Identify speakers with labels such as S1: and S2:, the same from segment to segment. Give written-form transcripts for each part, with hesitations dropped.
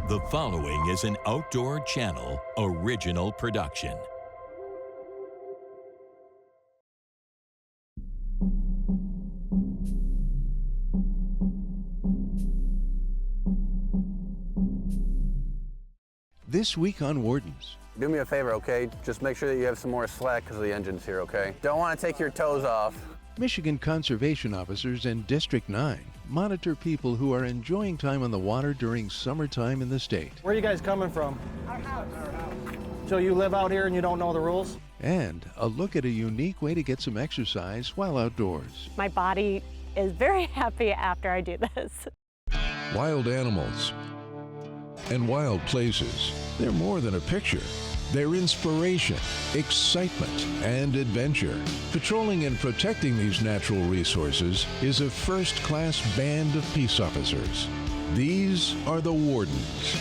S1: The following is an Outdoor Channel original production.
S2: This week on Wardens.
S3: Do me a favor, okay? Just make sure that you have some more slack because the engine's here, okay? Don't want to take your toes off.
S2: Michigan conservation officers in District 9 monitor people who are enjoying time on the water during summertime in the state.
S4: Where are you guys coming from?
S5: Our house.
S4: So you live out here and you don't know the rules?
S2: And a look at a unique way to get some exercise while outdoors.
S5: My body is very happy after I do this.
S6: Wild animals and wild places. They're more than a picture. They're inspiration, excitement, and adventure. Patrolling and protecting these natural resources is a first-class band of peace officers. These are the Wardens,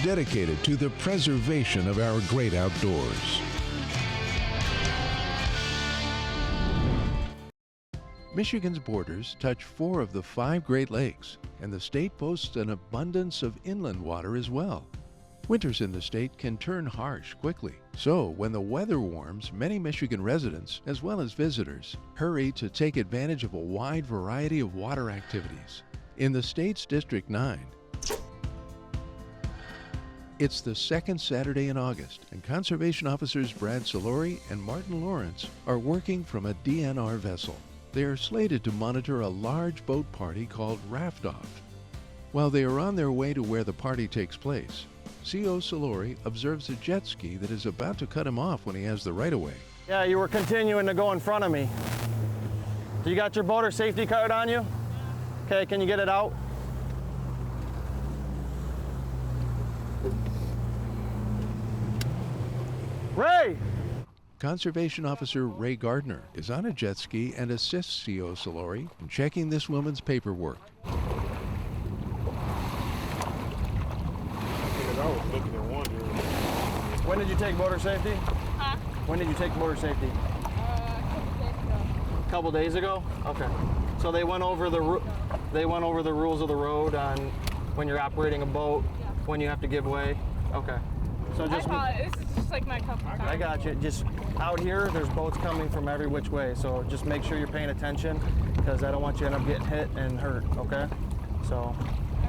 S6: dedicated to the preservation of our great outdoors.
S2: Michigan's borders touch 4 of the 5 Great Lakes, and the state boasts an abundance of inland water as well. Winters in the state can turn harsh quickly, so when the weather warms, many Michigan residents, as well as visitors, hurry to take advantage of a wide variety of water activities. In the state's District 9, it's the second Saturday in August, and conservation officers Brad Solori and Martin Lawrence are working from a DNR vessel. They are slated to monitor a large boat party called Raft Off. While they are on their way to where the party takes place, CO Solori observes a jet ski that is about to cut him off when he has the right-of-way.
S4: Yeah, you were continuing to go in front of me. You got your boater safety card on you? Okay, can you get it out? Ray!
S2: Conservation Officer Ray Gardner is on a jet ski and assists CO Solori in checking this woman's paperwork.
S4: When did you take motor safety?
S7: Huh?
S4: When did you take motor safety?
S7: A couple days ago.
S4: A couple days ago? Okay. So they went over the rules of the road on when you're operating a boat,
S7: Yeah.
S4: when you have to give way. Okay. So just
S7: This is just like my comfort zone.
S4: I got you. Just out here, there's boats coming from every which way. So just make sure you're paying attention because I don't want you to end up getting hit and hurt. Okay. So
S7: All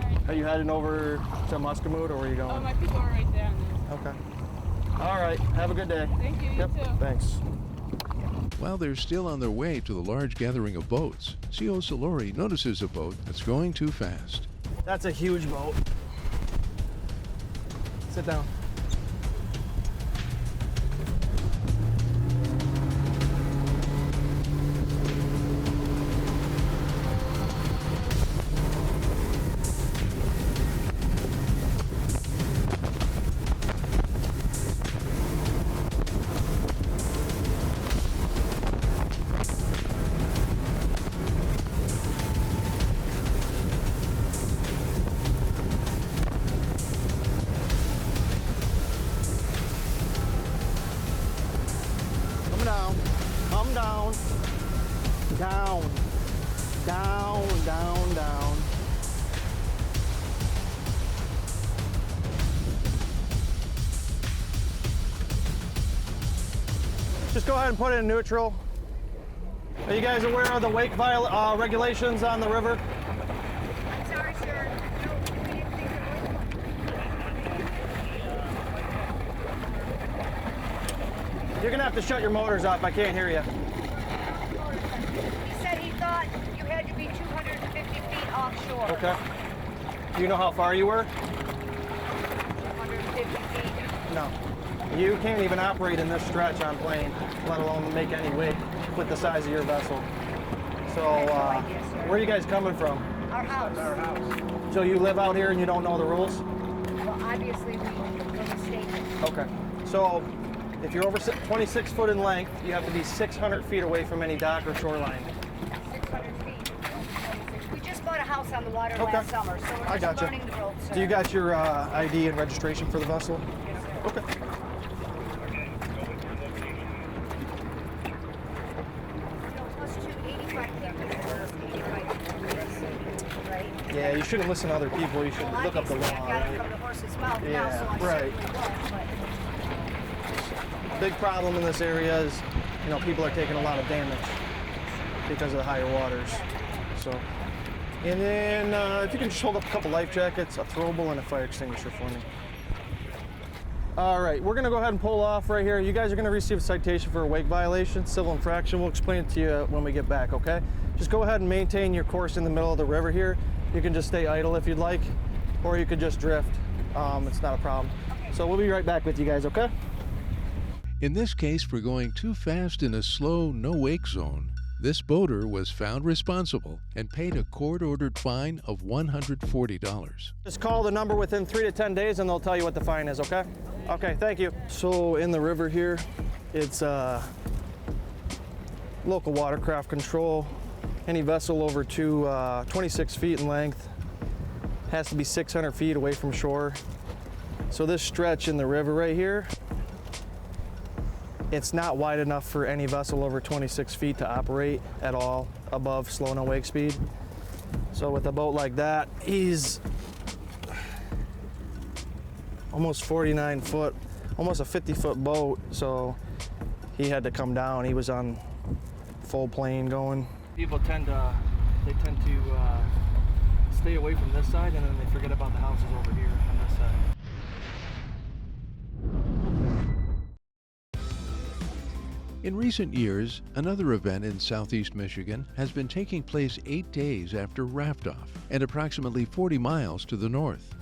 S7: right.
S4: are you heading over to Muscatine or where are you going?
S7: Oh, my people are right there.
S4: Okay. All right. Have a good day.
S7: Thank you.
S4: Yep.
S7: You too.
S4: Thanks.
S2: While they're still on their way to the large gathering of boats, CO Solori notices a boat that's going too fast.
S4: That's a huge boat. Sit down. Come down, down, down, down, down. Just go ahead and put it in neutral. Are you guys aware of the wake regulations on the river?
S5: I'm sorry, sir. No, we didn't think
S4: You're gonna have to shut your motors off. I can't hear you.
S5: He said he thought you had to be 250 feet offshore.
S4: Okay. Do you know how far you were?
S5: 250 feet.
S4: No. You can't even operate in this stretch on plane, let alone make any wake with the size of your vessel. So, where are you guys coming from?
S5: Our house.
S4: So you live out here and you don't know the rules?
S5: Well, obviously, we're mistaken.
S4: Okay. So, if you're over 26 foot in length, you have to be 600 feet away from any dock or shoreline.
S5: 600 feet. We just bought a house on the water
S4: Okay.
S5: last summer, so we're
S4: I
S5: just
S4: gotcha.
S5: learning the ropes.
S4: Do you got your ID and registration for the vessel? Okay.
S5: Plus 285 people. Right?
S4: Yeah, you shouldn't listen to other people. You should
S5: Well,
S4: look up the law.
S5: I got it
S4: Right?
S5: from the horse's mouth now,
S4: Yeah,
S5: so I
S4: right.
S5: certainly will,
S4: Big problem in this area is, you know, people are taking a lot of damage because of the higher waters. So, and then if you can just hold up a couple life jackets, a throwable, and a fire extinguisher for me. All right, we're gonna go ahead and pull off right here. You guys are gonna receive a citation for a wake violation, civil infraction. We'll explain it to you when we get back, okay? Just go ahead and maintain your course in the middle of the river here. You can just stay idle if you'd like, or you could just drift. It's not a problem. So we'll be right back with you guys, okay?
S2: In this case, for going too fast in a slow, no-wake zone, this boater was found responsible and paid a court-ordered fine of $140.
S4: Just call the number within 3 to 10 days and they'll tell you what the fine is, okay? Okay, thank you. So in the river here, it's local watercraft control. Any vessel over 26 feet in length has to be 600 feet away from shore. So this stretch in the river right here, it's not wide enough for any vessel over 26 feet to operate at all above slow no wake speed. So with a boat like that, he's almost 49 foot, almost a 50-foot boat, so he had to come down. He was on full plane going. People tend to stay away from this side, and then they forget about the houses over here on this side.
S2: In recent years, another event in southeast Michigan has been taking place 8 days after raft-off and approximately 40 miles to the north.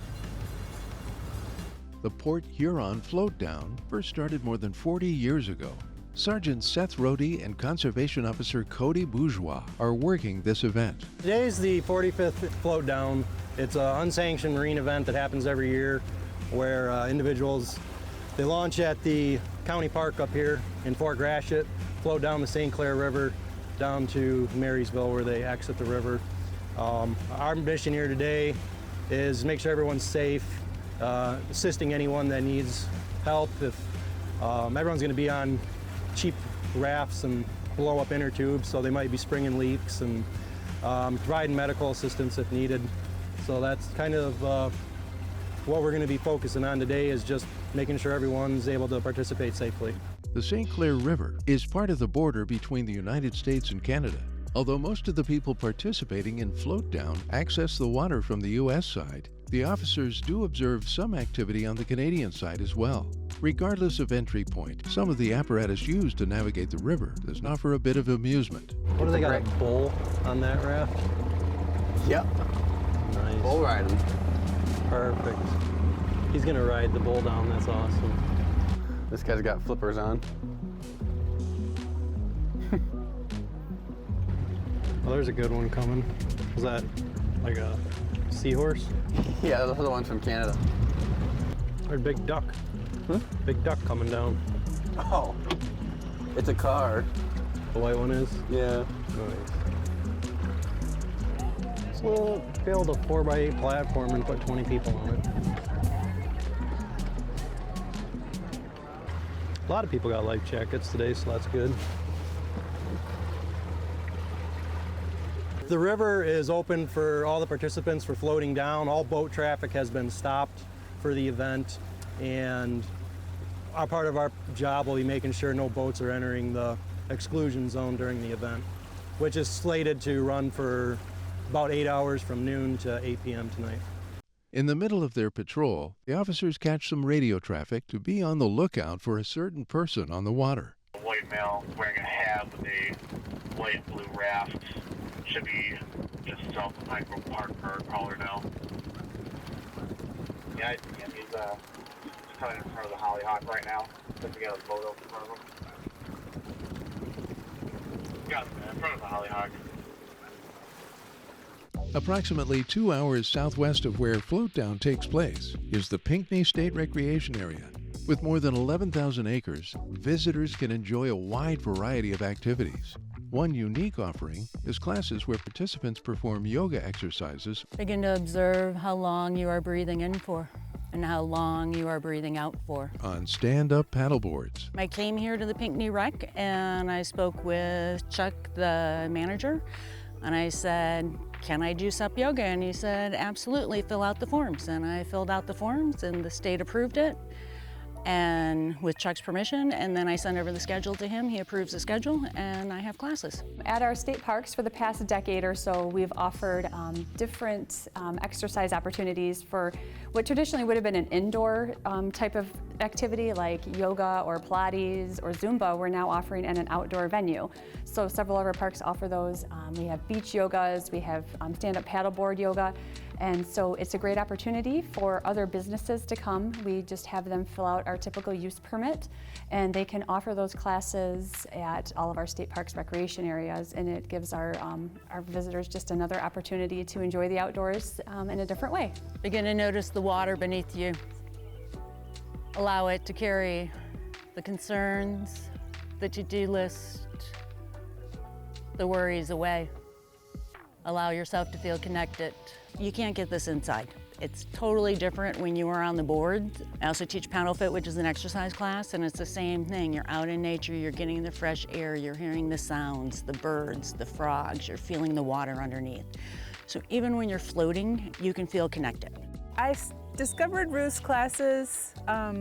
S2: The Port Huron float down first started more than 40 years ago. Sergeant Seth Rohde and Conservation Officer Cody Bourgeois are working this event.
S8: Today's the 45th float down. It's an unsanctioned marine event that happens every year where individuals, they launch at the county park up here in Fort Gratiot, float down the St. Clair River down to Marysville where they exit the river. Our mission here today is make sure everyone's safe, assisting anyone that needs help. If everyone's going to be on cheap rafts and blow up inner tubes, so they might be springing leaks, and providing medical assistance if needed. So that's kind of what we're going to be focusing on today, is just making sure everyone's able to participate safely.
S2: The St. Clair River is part of the border between the United States and Canada. Although most of the people participating in float down access the water from the U.S. side, the officers do observe some activity on the Canadian side as well. Regardless of entry point, some of the apparatus used to navigate the river does offer a bit of amusement.
S8: What do they got, a bull on that raft?
S3: Yep.
S8: Nice.
S3: Bull riding.
S8: Perfect. He's gonna ride the bull down, that's awesome.
S3: This guy's got flippers on.
S8: Oh, there's a good one coming. Is that like a seahorse?
S3: Yeah, those are the ones from Canada.
S8: Or a big duck. Big duck coming down.
S3: Oh, it's a car.
S8: The white one is?
S3: Yeah.
S8: Nice. So we'll build a 4x8 platform and put 20 people on it. A lot of people got life jackets today, so that's good. The river is open for all the participants for floating down. All boat traffic has been stopped for the event, and our part of our job will be making sure no boats are entering the exclusion zone during the event, which is slated to run for about 8 hours from noon to 8 p.m. tonight.
S2: In the middle of their patrol, the officers catch some radio traffic to be on the lookout for a certain person on the water.
S9: A white male wearing a hat with a white and blue raft should be just south of Micro Park or Caller now. Yeah, he's coming in front of the Hollyhock right now. Looks like we got a boat in front of him. Got him in front of the Hollyhock.
S2: Approximately 2 hours southwest of where floatdown takes place is the Pinckney State Recreation Area. With more than 11,000 acres, visitors can enjoy a wide variety of activities. One unique offering is classes where participants perform yoga exercises.
S10: Begin to observe how long you are breathing in for and how long you are breathing out for.
S2: On stand-up paddleboards.
S10: I came here to the Pinckney Rec and I spoke with Chuck, the manager, and I said, can I do sup yoga? And he said, absolutely, fill out the forms. And I filled out the forms and the state approved it, and with Chuck's permission, and then I send over the schedule to him. He approves the schedule, and I have classes.
S11: At our state parks for the past decade or so, we've offered different exercise opportunities for what traditionally would have been an indoor type of activity like yoga or Pilates or Zumba. We're now offering in an outdoor venue. So several of our parks offer those. We have beach yogas, we have stand-up paddleboard yoga, and so it's a great opportunity for other businesses to come. We just have them fill out our typical use permit, and they can offer those classes at all of our state parks recreation areas, and it gives our visitors just another opportunity to enjoy the outdoors in a different way.
S10: Begin to notice the water beneath you. Allow it to carry the concerns, the to-do list, the worries away. Allow yourself to feel connected. You can't get this inside. It's totally different when you are on the board. I also teach paddle fit, which is an exercise class, and it's the same thing. You're out in nature, you're getting the fresh air, you're hearing the sounds, the birds, the frogs, you're feeling the water underneath. So even when you're floating, you can feel connected.
S12: I discovered Ruth's classes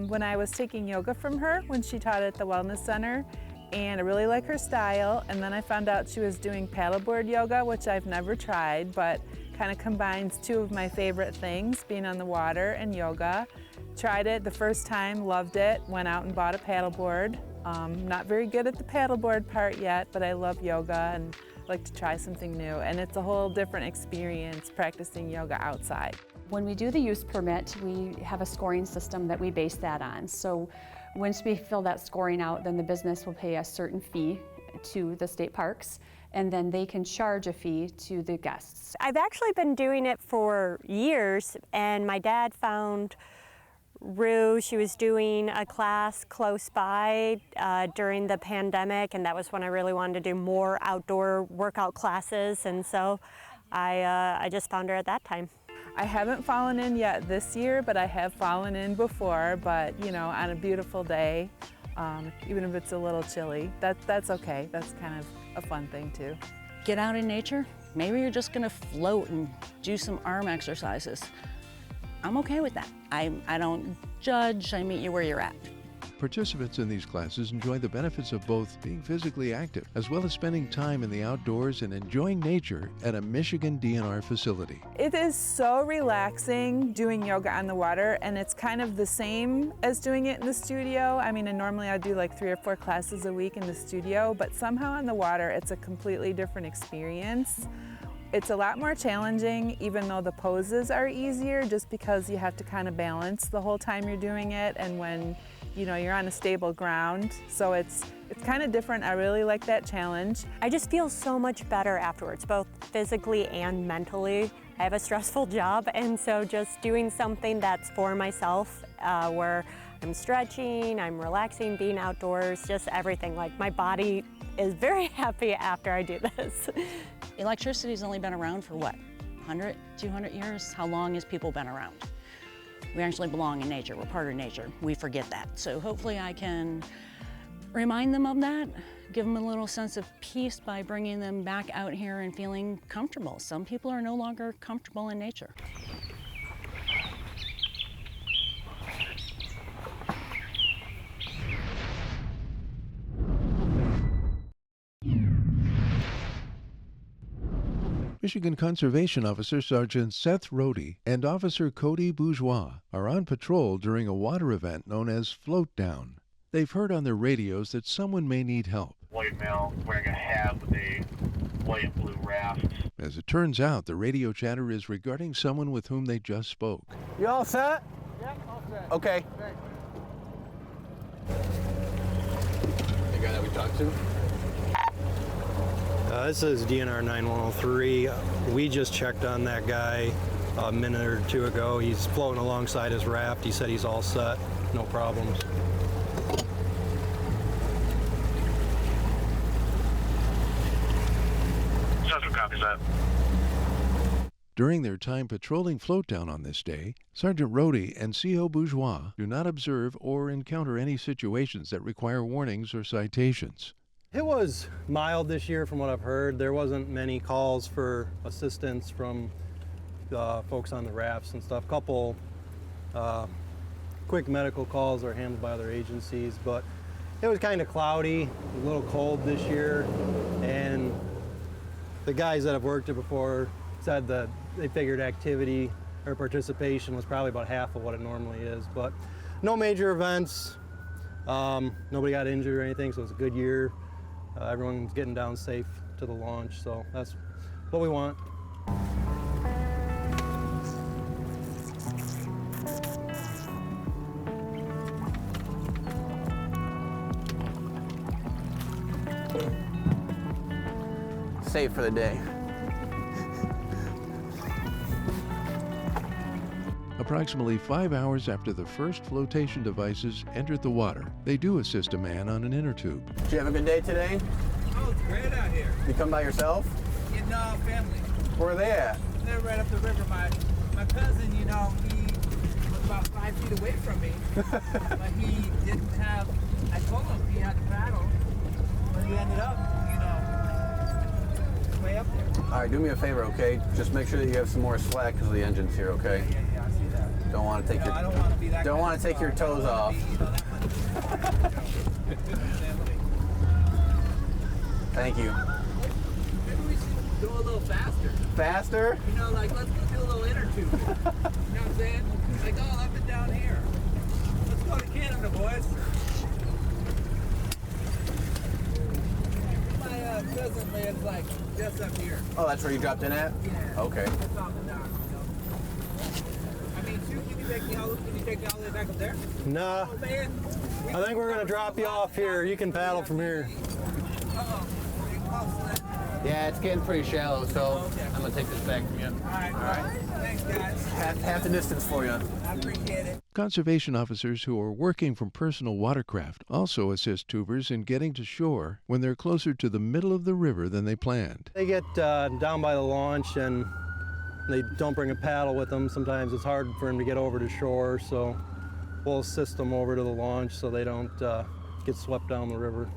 S12: when I was taking yoga from her when she taught at the Wellness Center, and I really like her style. And then I found out she was doing paddleboard yoga, which I've never tried, but kind of combines two of my favorite things, being on the water and yoga. Tried it the first time, loved it, went out and bought a paddleboard. Not very good at the paddleboard part yet, but I love yoga and like to try something new. And it's a whole different experience practicing yoga outside.
S11: When we do the use permit, we have a scoring system that we base that on. So once we fill that scoring out, then the business will pay a certain fee to the state parks, and then they can charge a fee to the guests.
S13: I've actually been doing it for years, and my dad found Rue. She was doing a class close by during the pandemic, and that was when I really wanted to do more outdoor workout classes, and so I just found her at that time.
S12: I haven't fallen in yet this year, but I have fallen in before. But you know, on a beautiful day, even if it's a little chilly, that's okay. That's kind of a fun thing too.
S10: Get out in nature. Maybe you're just gonna float and do some arm exercises. I'm okay with that. I don't judge, I meet you where you're at.
S2: Participants in these classes enjoy the benefits of both being physically active as well as spending time in the outdoors and enjoying nature at a Michigan DNR facility.
S12: It is so relaxing doing yoga on the water, and it's kind of the same as doing it in the studio. I mean, and normally I do like 3 or 4 classes a week in the studio, but somehow on the water it's a completely different experience. It's a lot more challenging, even though the poses are easier, just because you have to kind of balance the whole time you're doing it, and when you know you're on a stable ground, so it's kind of different. I really like that challenge.
S13: I just feel so much better afterwards, both physically and mentally. I have a stressful job, and so just doing something that's for myself, where I'm stretching, I'm relaxing, being outdoors, just everything. Like, my body is very happy after I do this.
S10: Electricity's only been around for what, 100, 200 years? How long has people been around? We actually belong in nature, we're part of nature. We forget that. So hopefully I can remind them of that, give them a little sense of peace by bringing them back out here and feeling comfortable. Some people are no longer comfortable in nature.
S2: Michigan Conservation Officer Sergeant Seth Rohde and Officer Cody Bourgeois are on patrol during a water event known as Float Down. They've heard on their radios that someone may need help.
S9: White male wearing a hat with a white and blue raft.
S2: As it turns out, the radio chatter is regarding someone with whom they just spoke.
S3: You all set?
S4: Yep, all set.
S3: Okay.
S4: Great.
S3: The guy that we talked to?
S8: This is DNR 9103. We just checked on that guy a minute or 2 ago. He's floating alongside his raft. He said he's all set, no problems.
S9: Central copies that.
S2: During their time patrolling Float Down on this day, Sergeant Rohde and CO Bourgeois do not observe or encounter any situations that require warnings or citations.
S8: It was mild this year from what I've heard. There wasn't many calls for assistance from folks on the rafts and stuff. Couple quick medical calls are handled by other agencies, but it was kind of cloudy, a little cold this year, and the guys that have worked it before said that they figured activity or participation was probably about half of what it normally is, but no major events. Nobody got injured or anything, so it's a good year. Everyone's getting down safe to the launch, so that's what we want.
S3: Safe for the day.
S2: Approximately 5 hours after the first flotation devices entered the water, they do assist a man on an inner tube.
S3: Did you have a good day today?
S14: Oh, it's great out here.
S3: You come by yourself?
S14: In family.
S3: Where are they at?
S14: They're right up the river. My cousin, you know, he was about 5 feet away from me, but he didn't have. I told him he had to paddle, but he ended up, you know, way up there.
S3: All right, do me a favor, okay? Just make sure that you have some more slack because the engine's here, okay?
S14: Yeah, I see that.
S3: Don't want to take
S14: I don't want to be that.
S3: Don't want to take your toes off. Thank you.
S14: Maybe we should go a little faster.
S3: Faster?
S14: You know, like let's go do a little inner tube. You know what I'm saying? Like all up and down here. Let's go to Canada, boys. My cousin lives like just up here.
S3: Oh, that's where you dropped in at?
S14: Yeah.
S3: Okay.
S14: That's on the dock. I mean, shoot, can you take me all the way back up there?
S8: Nah.
S14: Oh, man.
S8: I think we're gonna drop you off here. You can paddle from here.
S3: Yeah, it's getting pretty shallow, so I'm gonna take this back from you.
S14: All right. Thanks, guys.
S3: Half the distance for you.
S14: I appreciate it.
S2: Conservation officers who are working from personal watercraft also assist tubers in getting to shore when they're closer to the middle of the river than they planned.
S8: They get down by the launch and they don't bring a paddle with them. Sometimes it's hard for them to get over to shore, so we'll assist them over to the launch so they don't get swept down the river.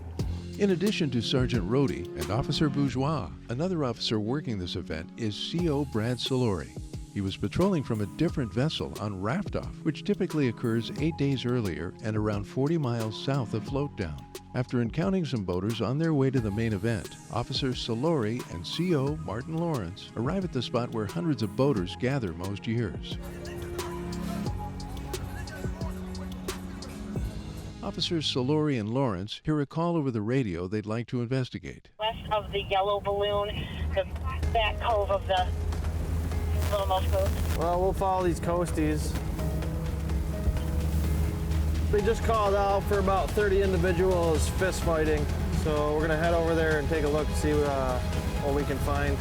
S2: In addition to Sergeant Rohde and Officer Bourgeois, another officer working this event is CO Brad Solori. He was patrolling from a different vessel on raft-off, which typically occurs 8 days earlier and around 40 miles south of float-down. After encountering some boaters on their way to the main event, Officers Solori and CO Martin Lawrence arrive at the spot where hundreds of boaters gather most years. Officers Solori and Lawrence hear a call over the radio they'd like to investigate.
S15: West of the yellow balloon, the back cove of the Littlemost Cove.
S4: Well, we'll follow these coasties. They just called out for about 30 individuals fist fighting, so we're gonna head over there and take a look and see what we can find.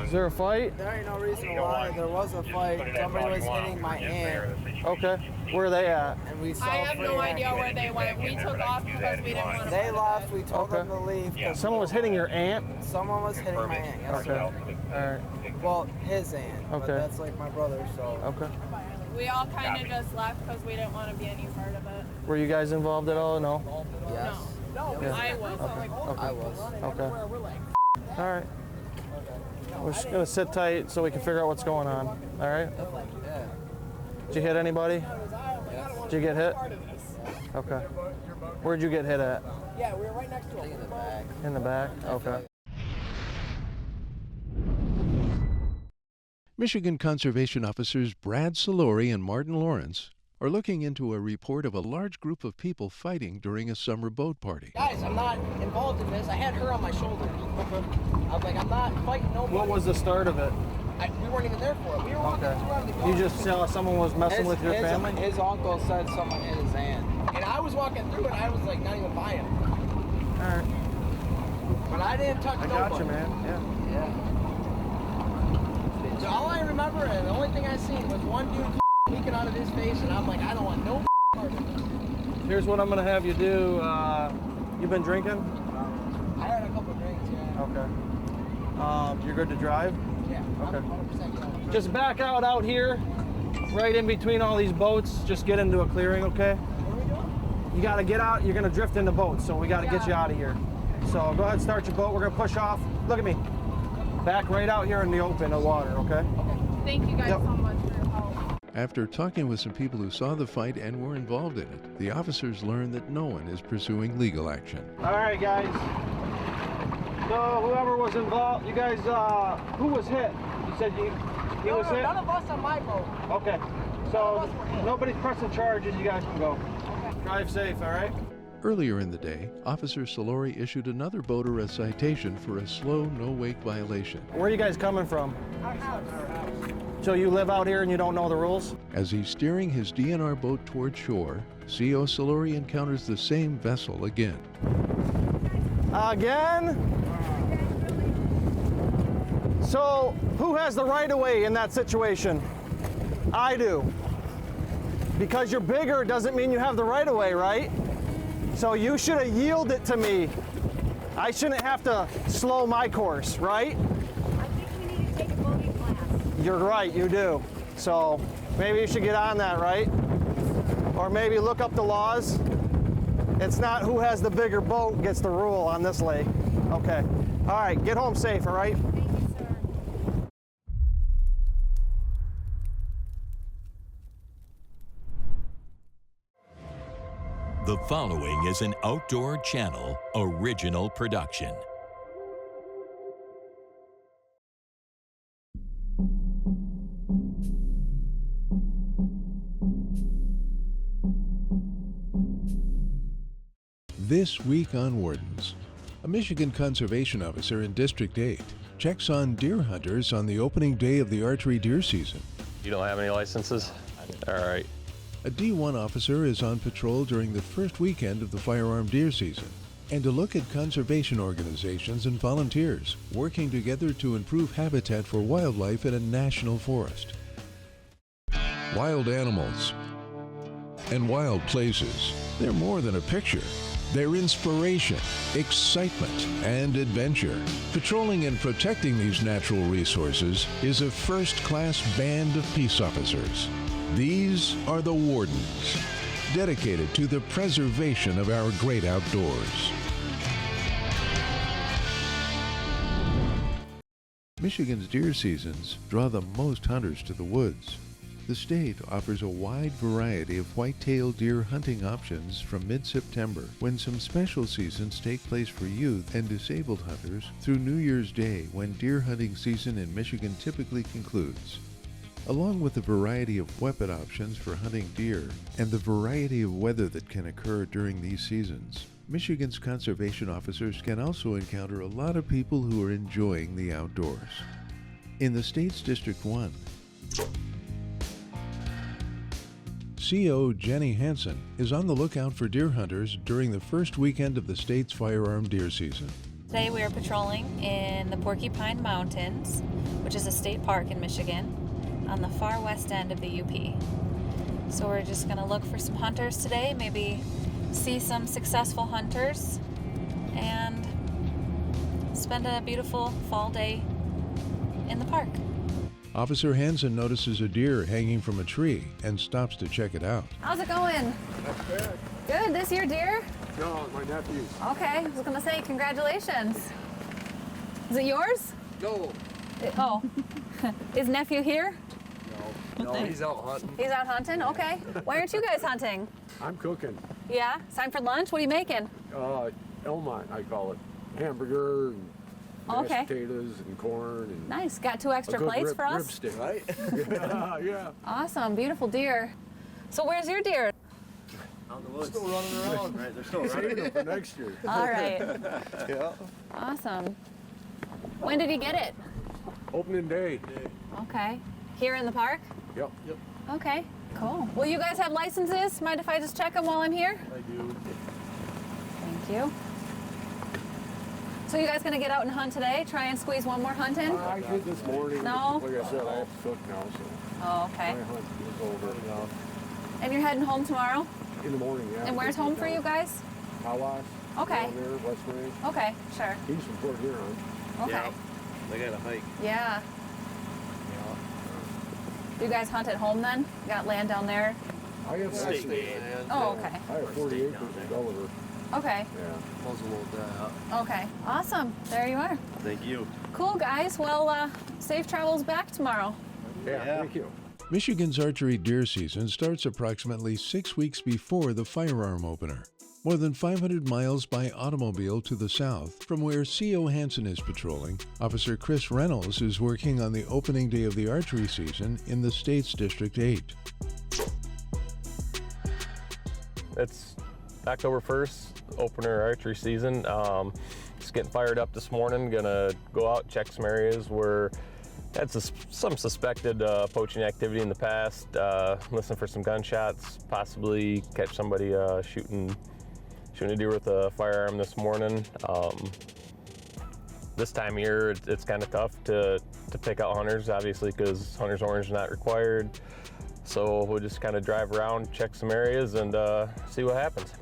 S4: Is there a fight?
S16: There ain't no reason why. There was a fight. Somebody was hitting my aunt.
S4: Okay. Where are they at?
S16: And we saw
S7: I have no idea where they went. We took off because we didn't want to.
S16: They left. We told them to leave.
S4: Someone was hitting your aunt?
S16: Someone was hitting my aunt. Yes,
S4: Okay. All right.
S16: Well, his aunt. But
S4: Okay.
S16: that's like my brother, so.
S4: Okay.
S7: We all kind of just left because we didn't want to be any part of it.
S4: Were you guys involved at all? No?
S16: Yes.
S7: No,
S4: Yeah.
S7: I was.
S16: I was.
S4: Okay. All right. We're just gonna sit tight so we can figure out what's going on. All right?
S16: Yeah.
S4: Did you hit anybody?
S16: Yes.
S4: Did you get hit? Okay. Where'd you get hit at?
S16: Yeah, we were right next to him. In the back.
S4: In the back? Okay.
S2: Michigan Conservation Officers Brad Solori and Martin Lawrence are looking into a report of a large group of people fighting during a summer boat party.
S16: Guys, I'm not involved in this. I had her on my shoulder. I was like, I'm not fighting nobody.
S4: What was the start of it?
S16: We weren't even there for it. We were walking around the car.
S4: You just saw someone was messing with your family?
S16: His uncle said someone hit his aunt. And I was walking through it, I was like not even by him.
S4: All right.
S16: But I didn't touch nobody.
S4: I got you, man. Yeah.
S16: So all I remember, and the only thing I seen was one dude leaking out of his face, and I'm like, I don't want no part of this.
S4: Here's what I'm gonna have you do. You been drinking?
S16: I had a couple drinks, yeah.
S4: Okay. You're good to drive?
S16: Yeah.
S4: Okay.
S16: 100%.
S4: Just back out here, right in between all these boats. Just get into a clearing, okay?
S16: What are we doing?
S4: You gotta get out. You're gonna drift into boats, so we gotta get you out of here. So go ahead, start your boat. We're gonna push off. Look at me. Back right out here in the open of water, okay?
S7: Thank you guys
S4: Yep.
S7: so much for your help.
S2: After talking with some people who saw the fight and were involved in it, the officers learned that no one is pursuing legal action.
S4: All right, guys. So whoever was involved, you guys, who was hit? You said he was hit?
S16: None of us on my boat.
S4: Okay. So nobody's pressing charges. You guys can go. Okay. Drive safe, all right?
S2: Earlier in the day, Officer Solori issued another boater a citation for a slow no-wake violation.
S4: Where are you guys coming from?
S16: Our house.
S4: So you live out here and you don't know the rules?
S2: As he's steering his DNR boat toward shore, CO Solori encounters the same vessel again.
S4: Again? So who has the right of way in that situation? I do. Because you're bigger doesn't mean you have the right of way, right? So you should have yielded to me. I shouldn't have to slow my course, right?
S5: I think we need to take a boating class.
S4: You're right, you do. So maybe you should get on that, right? Or maybe look up the laws. It's not who has the bigger boat gets the rule on this lake. Okay. All right, get home safe, all right?
S5: Thank you, sir.
S1: The following is an Outdoor Channel original production.
S6: This week on Wardens, a Michigan conservation officer in District 8 checks on deer hunters on the opening day of the archery deer season.
S17: You don't have any licenses? All right.
S6: A D1 officer is on patrol during the first weekend of the firearm deer season, and a look at conservation organizations and volunteers working together to improve habitat for wildlife in a national forest. Wild animals and wild places, they're more than a picture. They're inspiration, excitement, and adventure. Patrolling and protecting these natural resources is a first-class band of peace officers. These are the Wardens, dedicated to the preservation of our great outdoors.
S2: Michigan's deer seasons draw the most hunters to the woods. The state offers a wide variety of white-tailed deer hunting options from mid-September, when some special seasons take place for youth and disabled hunters, through New Year's Day, when deer hunting season in Michigan typically concludes. Along with the variety of weapon options for hunting deer and the variety of weather that can occur during these seasons, Michigan's conservation officers can also encounter a lot of people who are enjoying the outdoors. In the state's District 1, CO Jenny Hansen is on the lookout for deer hunters during the first weekend of the state's firearm deer season.
S18: Today we are patrolling in the Porcupine Mountains, which is a state park in Michigan, on the far west end of the UP. So we're just going to look for some hunters today, maybe see some successful hunters, and spend a beautiful fall day in the park.
S6: Officer Hansen notices a deer hanging from a tree and stops to check it out.
S19: How's it going?
S20: That's good.
S19: Good. This your deer?
S20: No, my nephew's.
S19: Okay. I was gonna say congratulations. Is it yours?
S20: No.
S19: Oh. Is nephew here?
S20: No, he's out hunting.
S19: He's out hunting? Okay. Why aren't you guys hunting?
S20: I'm cooking.
S19: Yeah? It's time for lunch? What are you making?
S20: Elmont, I call it. Hamburger and mashed potatoes and corn. And
S19: nice. Got 2 extra plates for us?
S20: Rib stick. Right? Yeah.
S19: Awesome. Beautiful deer. So where's your deer?
S20: Out in the woods. Still running around. Right, they're still saving them for next year.
S19: All right.
S20: Yeah.
S19: Awesome. When did you get it?
S20: Opening day.
S19: Okay. Here in the park?
S20: Yep.
S19: Okay, cool. Will you guys have licenses? Mind if I just check them while I'm here?
S20: I do.
S19: Thank you. So you guys gonna get out and hunt today? Try and squeeze one more hunt in?
S20: I did this morning.
S19: No?
S20: Like I said, I have to cook now, so.
S19: Oh, okay.
S20: My hunt is over now.
S19: And you're heading home tomorrow?
S20: In the morning, yeah.
S19: And where's home for you guys?
S20: Hawass.
S19: Okay.
S20: Down there, West Range.
S19: Okay, sure.
S20: He's from Port Huron.
S19: Okay.
S20: Yeah. They got a hike.
S19: Yeah. Do you guys hunt at home then? You got land down there?
S20: I have
S19: State land. Oh, okay.
S20: I have 40 acres in Gulliver.
S19: Okay.
S21: Yeah, muzzleload that.
S19: Okay. Awesome. There you are.
S21: Thank you.
S19: Cool, guys. Well, safe travels back tomorrow.
S20: Yeah, thank you.
S2: Michigan's archery deer season starts approximately 6 weeks before the Firearm opener. More than 500 miles by automobile to the south from where C.O. Hansen is patrolling, Officer Chris Reynolds is working on the opening day of the archery season in the state's District 8.
S17: It's October 1st, opener archery season. Just getting fired up this morning. Gonna go out, check some areas where had some suspected poaching activity in the past. Listen for some gunshots, possibly catch somebody shooting a deer with a firearm this morning. This time of year, it's kind of tough to pick out hunters, obviously, because hunter's orange is not required. So we'll just kind of drive around, check some areas, and see what happens.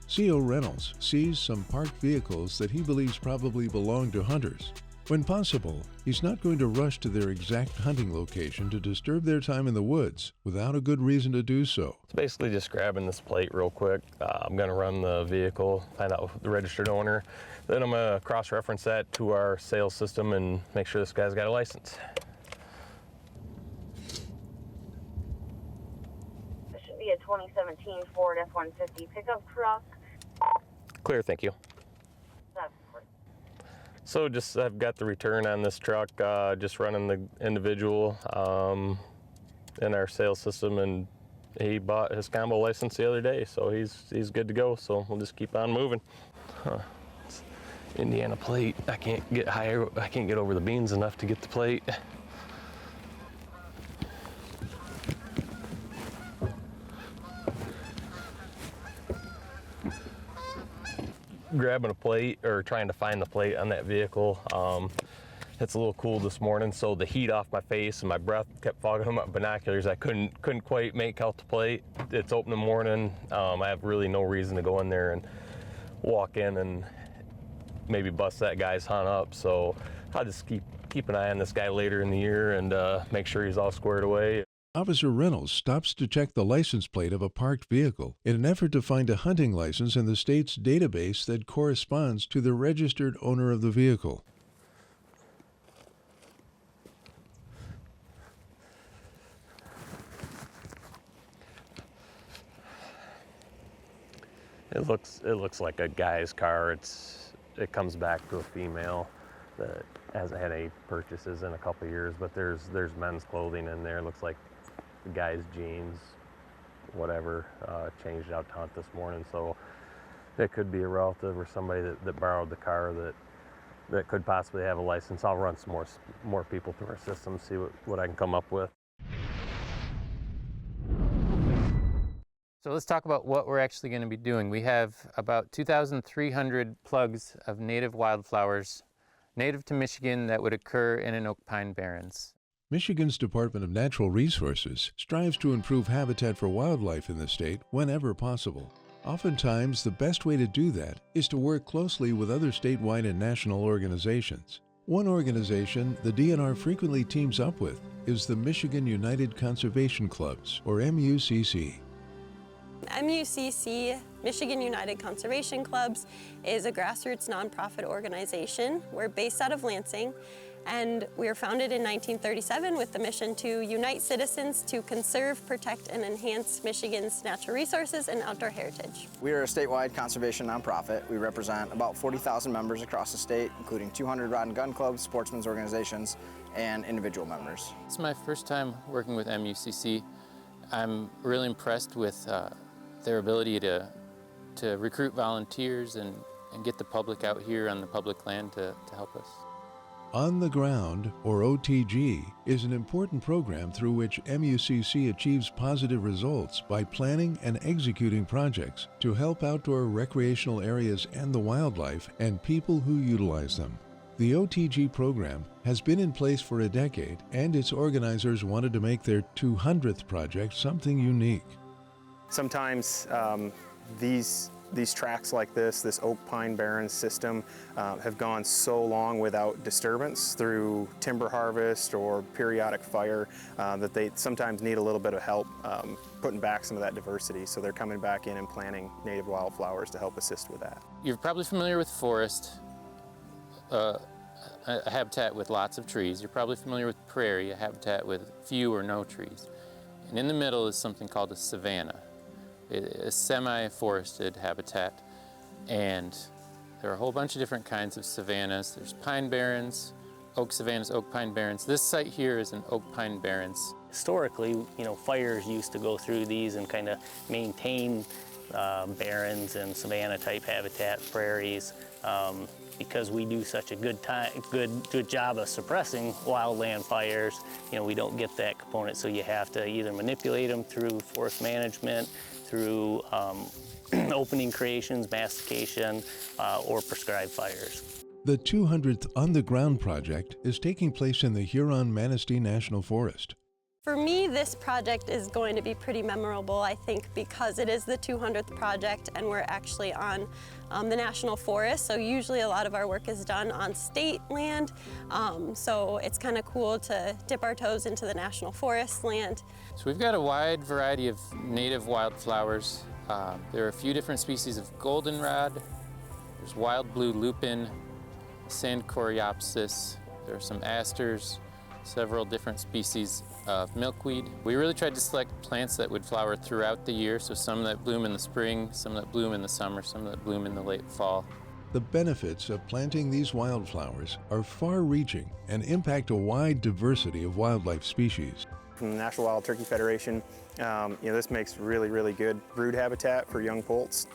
S2: C.O. Reynolds sees some parked vehicles that he believes probably belong to hunters. When possible, he's not going to rush to their exact hunting location to disturb their time in the woods without a good reason to do so.
S17: It's basically just grabbing this plate real quick. I'm going to run the vehicle, find out the registered owner. Then I'm going to cross-reference that to our sales system and make sure this guy's got a license.
S15: This should be a 2017 Ford F-150 pickup truck.
S17: Clear, thank you. So I've got the return on this truck, just running the individual in our sales system, and he bought his combo license the other day, so he's good to go. So we'll just keep on moving. It's Indiana plate. I can't get higher. I can't get over the beans enough to get the plate. Grabbing a plate or trying to find the plate on that vehicle. It's a little cool this morning, so the heat off my face and my breath kept fogging them up binoculars. I couldn't quite make out the plate. It's open in the morning. I have really no reason to go in there and walk in and maybe bust that guy's hunt up. So I'll just keep an eye on this guy later in the year and make sure he's all squared away.
S2: Officer Reynolds stops to check the license plate of a parked vehicle in an effort to find a hunting license in the state's database that corresponds to the registered owner of the vehicle.
S17: It looks like a guy's car. It comes back to a female that hasn't had any purchases in a couple of years, but there's men's clothing in there. It looks like the guy's jeans, whatever, changed out to hunt this morning. So it could be a relative or somebody that borrowed the car that could possibly have a license. I'll run some more people through our system, see what I can come up with.
S22: So let's talk about what we're actually going to be doing. We have about 2,300 plugs of native wildflowers, native to Michigan, that would occur in an oak pine barrens.
S2: Michigan's Department of Natural Resources strives to improve habitat for wildlife in the state whenever possible. Oftentimes, the best way to do that is to work closely with other statewide and national organizations. One organization the DNR frequently teams up with is the Michigan United Conservation Clubs, or MUCC.
S23: MUCC, Michigan United Conservation Clubs, is a grassroots nonprofit organization. We're based out of Lansing, and we were founded in 1937 with the mission to unite citizens to conserve, protect, and enhance Michigan's natural resources and outdoor heritage.
S24: We are a statewide conservation nonprofit. We represent about 40,000 members across the state, including 200 rod and gun clubs, sportsmen's organizations, and individual members.
S22: It's my first time working with MUCC. I'm really impressed with their ability to recruit volunteers and get the public out here on the public land to help us.
S2: On the Ground, or OTG, is an important program through which MUCC achieves positive results by planning and executing projects to help outdoor recreational areas and the wildlife and people who utilize them. The OTG program has been in place for a decade, and its organizers wanted to make their 200th project something unique.
S25: Sometimes these
S10: these tracks like this oak pine barren system have gone so long without disturbance through timber harvest or periodic fire that they sometimes need a little bit of help putting back some of that diversity. So they're coming back in and planting native wildflowers to help assist with that.
S22: You're probably familiar with forest, a habitat with lots of trees. You're probably familiar with prairie, a habitat with few or no trees. And in the middle is something called a savanna, a semi-forested habitat. And there are a whole bunch of different kinds of savannas. There's pine barrens, oak savannas, oak pine barrens. This site here is an oak pine barrens.
S11: Historically, you know, fires used to go through these and kind of maintain barrens and savanna type habitat, prairies. Because we do such a good job of suppressing wildland fires, you know, we don't get that component. So you have to either manipulate them through forest management, through opening creations, mastication, or prescribed fires.
S6: The 200th On the Ground project is taking place in the Huron-Manistee National Forest.
S23: For me, this project is going to be pretty memorable, I think, because it is the 200th project and we're actually on the National Forest. So usually a lot of our work is done on state land. So it's kind of cool to dip our toes into the National Forest land.
S22: So we've got a wide variety of native wildflowers. There are a few different species of goldenrod. There's wild blue lupin, sand coreopsis. There are some asters, several different species of milkweed. We really tried to select plants that would flower throughout the year, so some that bloom in the spring, some that bloom in the summer, some that bloom in the late fall.
S6: The benefits of planting these wildflowers are far-reaching and impact a wide diversity of wildlife species.
S10: From the National Wild Turkey Federation, you know, this makes really good brood habitat for young poults.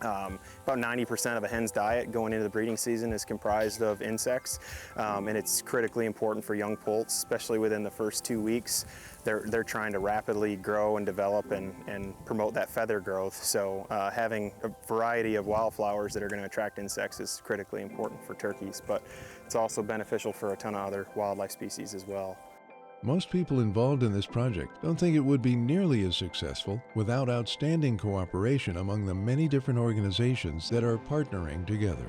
S10: About 90% of a hen's diet going into the breeding season is comprised of insects, and it's critically important for young poults, especially within the first 2 weeks. They're trying to rapidly grow and develop and promote that feather growth. So having a variety of wildflowers that are going to attract insects is critically important for turkeys, but it's also beneficial for a ton of other wildlife species as well.
S6: Most people involved in this project don't think it would be nearly as successful without outstanding cooperation among the many different organizations that are partnering together.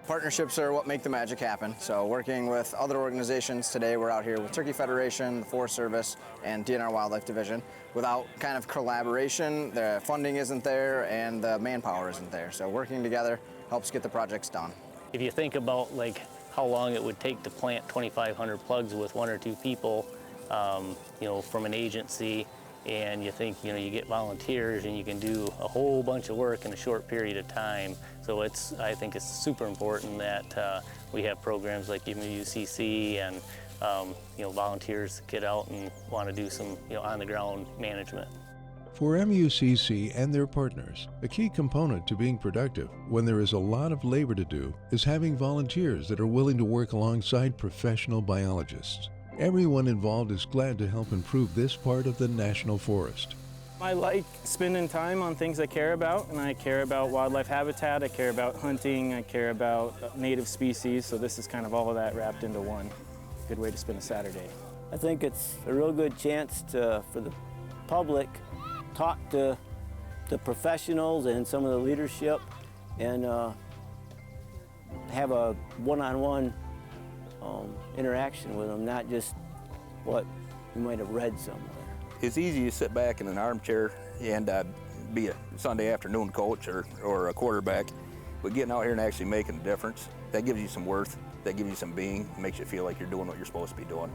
S24: Partnerships are what make the magic happen. So working with other organizations, today we're out here with Turkey Federation, the Forest Service, and DNR Wildlife Division. Without kind of collaboration, the funding isn't there and the manpower isn't there. So working together helps get the projects done.
S11: If you think about like how long it would take to plant 2,500 plugs with 1 or 2 people, you know, from an agency, and you think, you know, you get volunteers and you can do a whole bunch of work in a short period of time. So I think it's super important that we have programs like MUCC and, you know, volunteers get out and want to do some, you know, on-the-ground management.
S6: For MUCC and their partners, a key component to being productive when there is a lot of labor to do is having volunteers that are willing to work alongside professional biologists. Everyone involved is glad to help improve this part of the National Forest.
S12: I like spending time on things I care about, and I care about wildlife habitat, I care about hunting, I care about native species, so this is kind of all of that wrapped into one. Good way to spend a Saturday.
S13: I think it's a real good chance for the public talk to the professionals and some of the leadership and have a one-on-one interaction with them, not just what you might have read somewhere.
S25: It's easy to sit back in an armchair and be a Sunday afternoon coach or a quarterback, but getting out here and actually making a difference, that gives you some worth, that gives you some being, makes you feel like you're doing what you're supposed to be doing.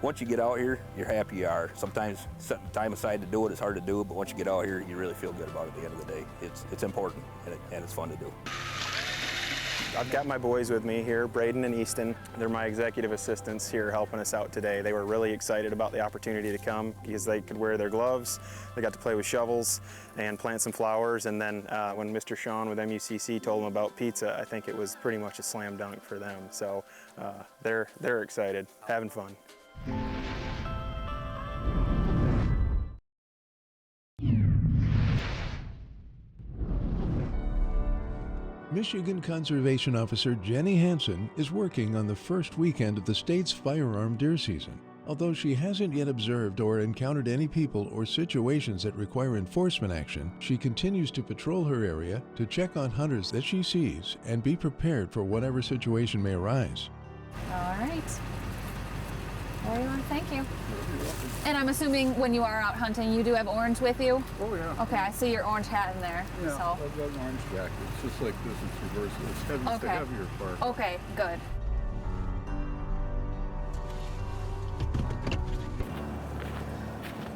S25: Once you get out here, you're happy you are. Sometimes setting time aside to do it is hard to do, but once you get out here, you really feel good about it at the end of the day. It's important and it's fun to do.
S10: I've got my boys with me here, Braden and Easton. They're my executive assistants here helping us out today. They were really excited about the opportunity to come because they could wear their gloves, they got to play with shovels and plant some flowers, and then when Mr. Sean with MUCC told them about pizza, I think it was pretty much a slam dunk for them. So they're excited, having fun.
S6: Michigan Conservation Officer Jenny Hansen is working on the first weekend of the state's firearm deer season.
S2: Although she hasn't yet observed or encountered any people or situations that require enforcement action, she continues to patrol her area to check on hunters that she sees and be prepared for whatever situation may arise.
S19: All right. Very well, thank you. And I'm assuming when you are out hunting, you do have orange with you?
S20: Oh, yeah.
S19: Okay, I see your orange hat in there.
S20: Yeah,
S19: so.
S20: I've got an orange jacket. It's just like this, it's reversible. It's heavy, it's the heavier part.
S19: Okay, good.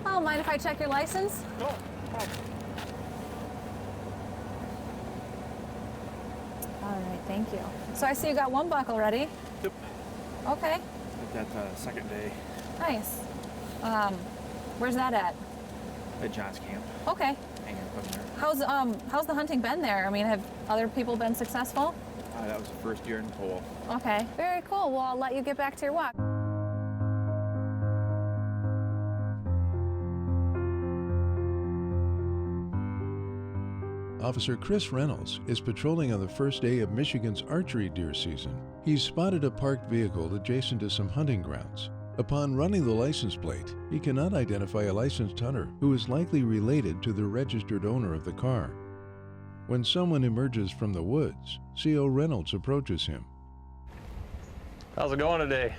S19: Oh, mind if I check your license?
S20: No.
S19: All right, thank you. So I see you got one buckle ready.
S3: Yep.
S19: Okay.
S3: Did that second day
S19: Nice. Where's that at?
S3: at John's camp.
S19: Okay.
S3: Hanging up in there.
S19: How's the hunting been there? I mean, have other people been successful?
S3: That was the first year in pole.
S19: Okay. Very cool. Well, I'll let you get back to your walk.
S2: Officer Chris Reynolds is patrolling on the first day of Michigan's archery deer season. He's spotted a parked vehicle adjacent to some hunting grounds. Upon running the license plate, he cannot identify a licensed hunter who is likely related to the registered owner of the car. When someone emerges from the woods, CO Reynolds approaches him.
S17: How's it going today?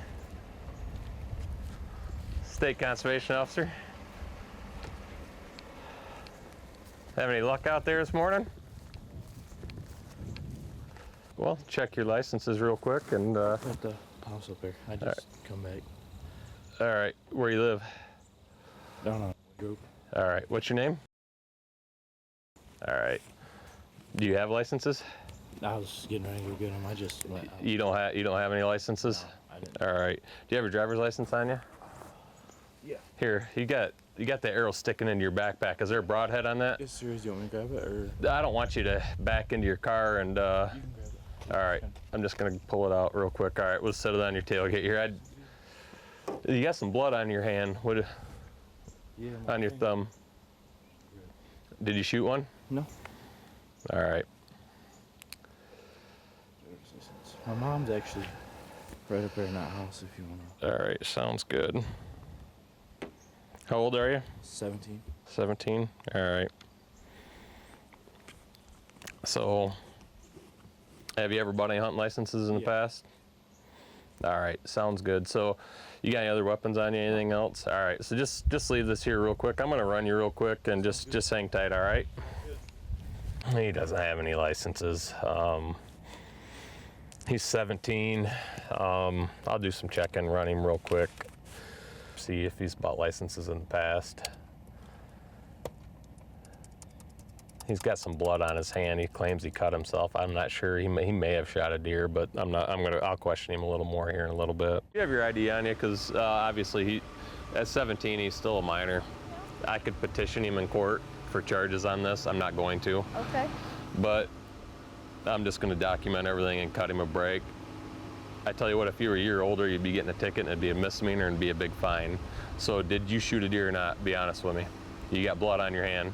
S17: State Conservation Officer. Have any luck out there this morning? Well, check your licenses real quick and
S3: At the house up there. I just come back.
S17: All right, where you live?
S3: Down on group.
S17: All right, what's your name? All right. Do you have licenses?
S3: I was getting ready to go get them. I just went out.
S17: You don't have any licenses?
S3: No, I didn't.
S17: All right. Do you have your driver's license on you?
S3: Yeah.
S17: Here, you got the arrow sticking into your backpack. Is there a broadhead on that?
S3: Yes, sir. Do you want me to grab it or?
S17: I don't want you to back into your car and.
S3: You can grab it.
S17: All right. I'm just gonna pull it out real quick. All right. We'll set it on your tailgate here. You got some blood on your hand. What?
S3: Yeah.
S17: On your thumb. Did you shoot one?
S3: No.
S17: All right.
S3: My mom's actually right up there in that house if you want to.
S17: All right. Sounds good. How old are you?
S3: 17.
S17: 17? All right. So, have you ever bought any hunting licenses in the past? All right, sounds good. So, you got any other weapons on you, anything else? All right, so just leave this here real quick. I'm gonna run you real quick and just hang tight, all right? He doesn't have any licenses. He's 17. I'll do some checking, run him real quick. See if he's bought licenses in the past. He's got some blood on his hand. He claims he cut himself. I'm not sure. He may have shot a deer, but I'll question him a little more here in a little bit. You have your ID on you, because obviously at 17 he's still a minor. I could petition him in court for charges on this. I'm not going to.
S19: Okay.
S17: But I'm just going to document everything and cut him a break. I tell you what, if you were a year older, you'd be getting a ticket and it'd be a misdemeanor and be a big fine. So did you shoot a deer or not? Be honest with me. You got blood on your hand?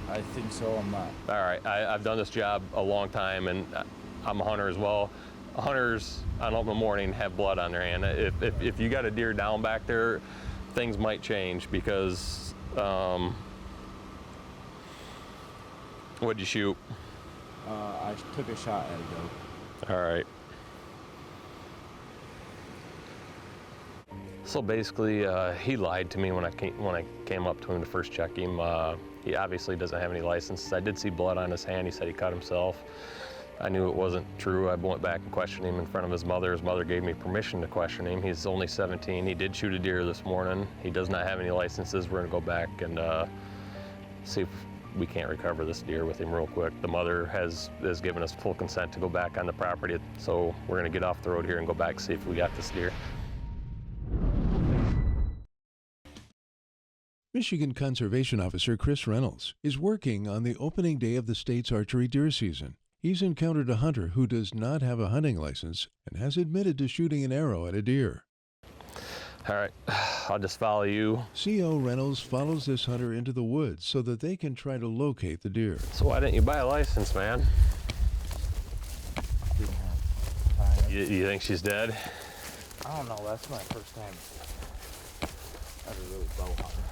S3: I think so. I'm not.
S17: All right. I've done this job a long time, and I'm a hunter as well. Hunters on open morning have blood on their hand. If you got a deer down back there, things might change because what'd you shoot?
S3: I took a shot at a goat.
S17: All right. So basically, he lied to me when I came up to him to first check him. He obviously doesn't have any licenses. I did see blood on his hand. He said he cut himself. I knew it wasn't true. I went back and questioned him in front of his mother. His mother gave me permission to question him. He's only 17. He did shoot a deer this morning. He does not have any licenses. We're gonna go back and see if we can't recover this deer with him real quick. The mother has given us full consent to go back on the property, so we're gonna get off the road here and go back and see if we got this deer.
S2: Michigan Conservation Officer Chris Reynolds is working on the opening day of the state's archery deer season. He's encountered a hunter who does not have a hunting license and has admitted to shooting an arrow at a deer.
S17: All right, I'll just follow you.
S2: CO Reynolds follows this hunter into the woods so that they can try to locate the deer.
S17: So why didn't you buy a license, man?
S3: Didn't have time.
S17: You think she's dead?
S3: I don't know. That's my first time
S20: That's a really bow hunter.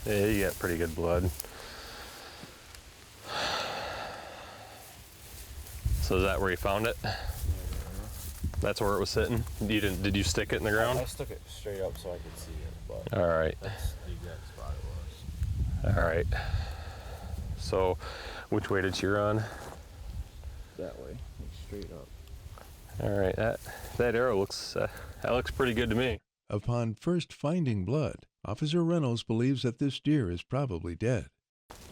S17: Yeah, you got pretty good blood. So is that where you found it?
S3: Yeah.
S17: That's where it was sitting? Did you stick it in the ground?
S3: I stuck it straight up so I could see it, but
S17: all right.
S3: That's the exact spot it was.
S17: All right. So, which way did she run?
S3: That way, straight up.
S17: All right, that arrow looks pretty good to me.
S2: Upon first finding blood, Officer Reynolds believes that this deer is probably dead.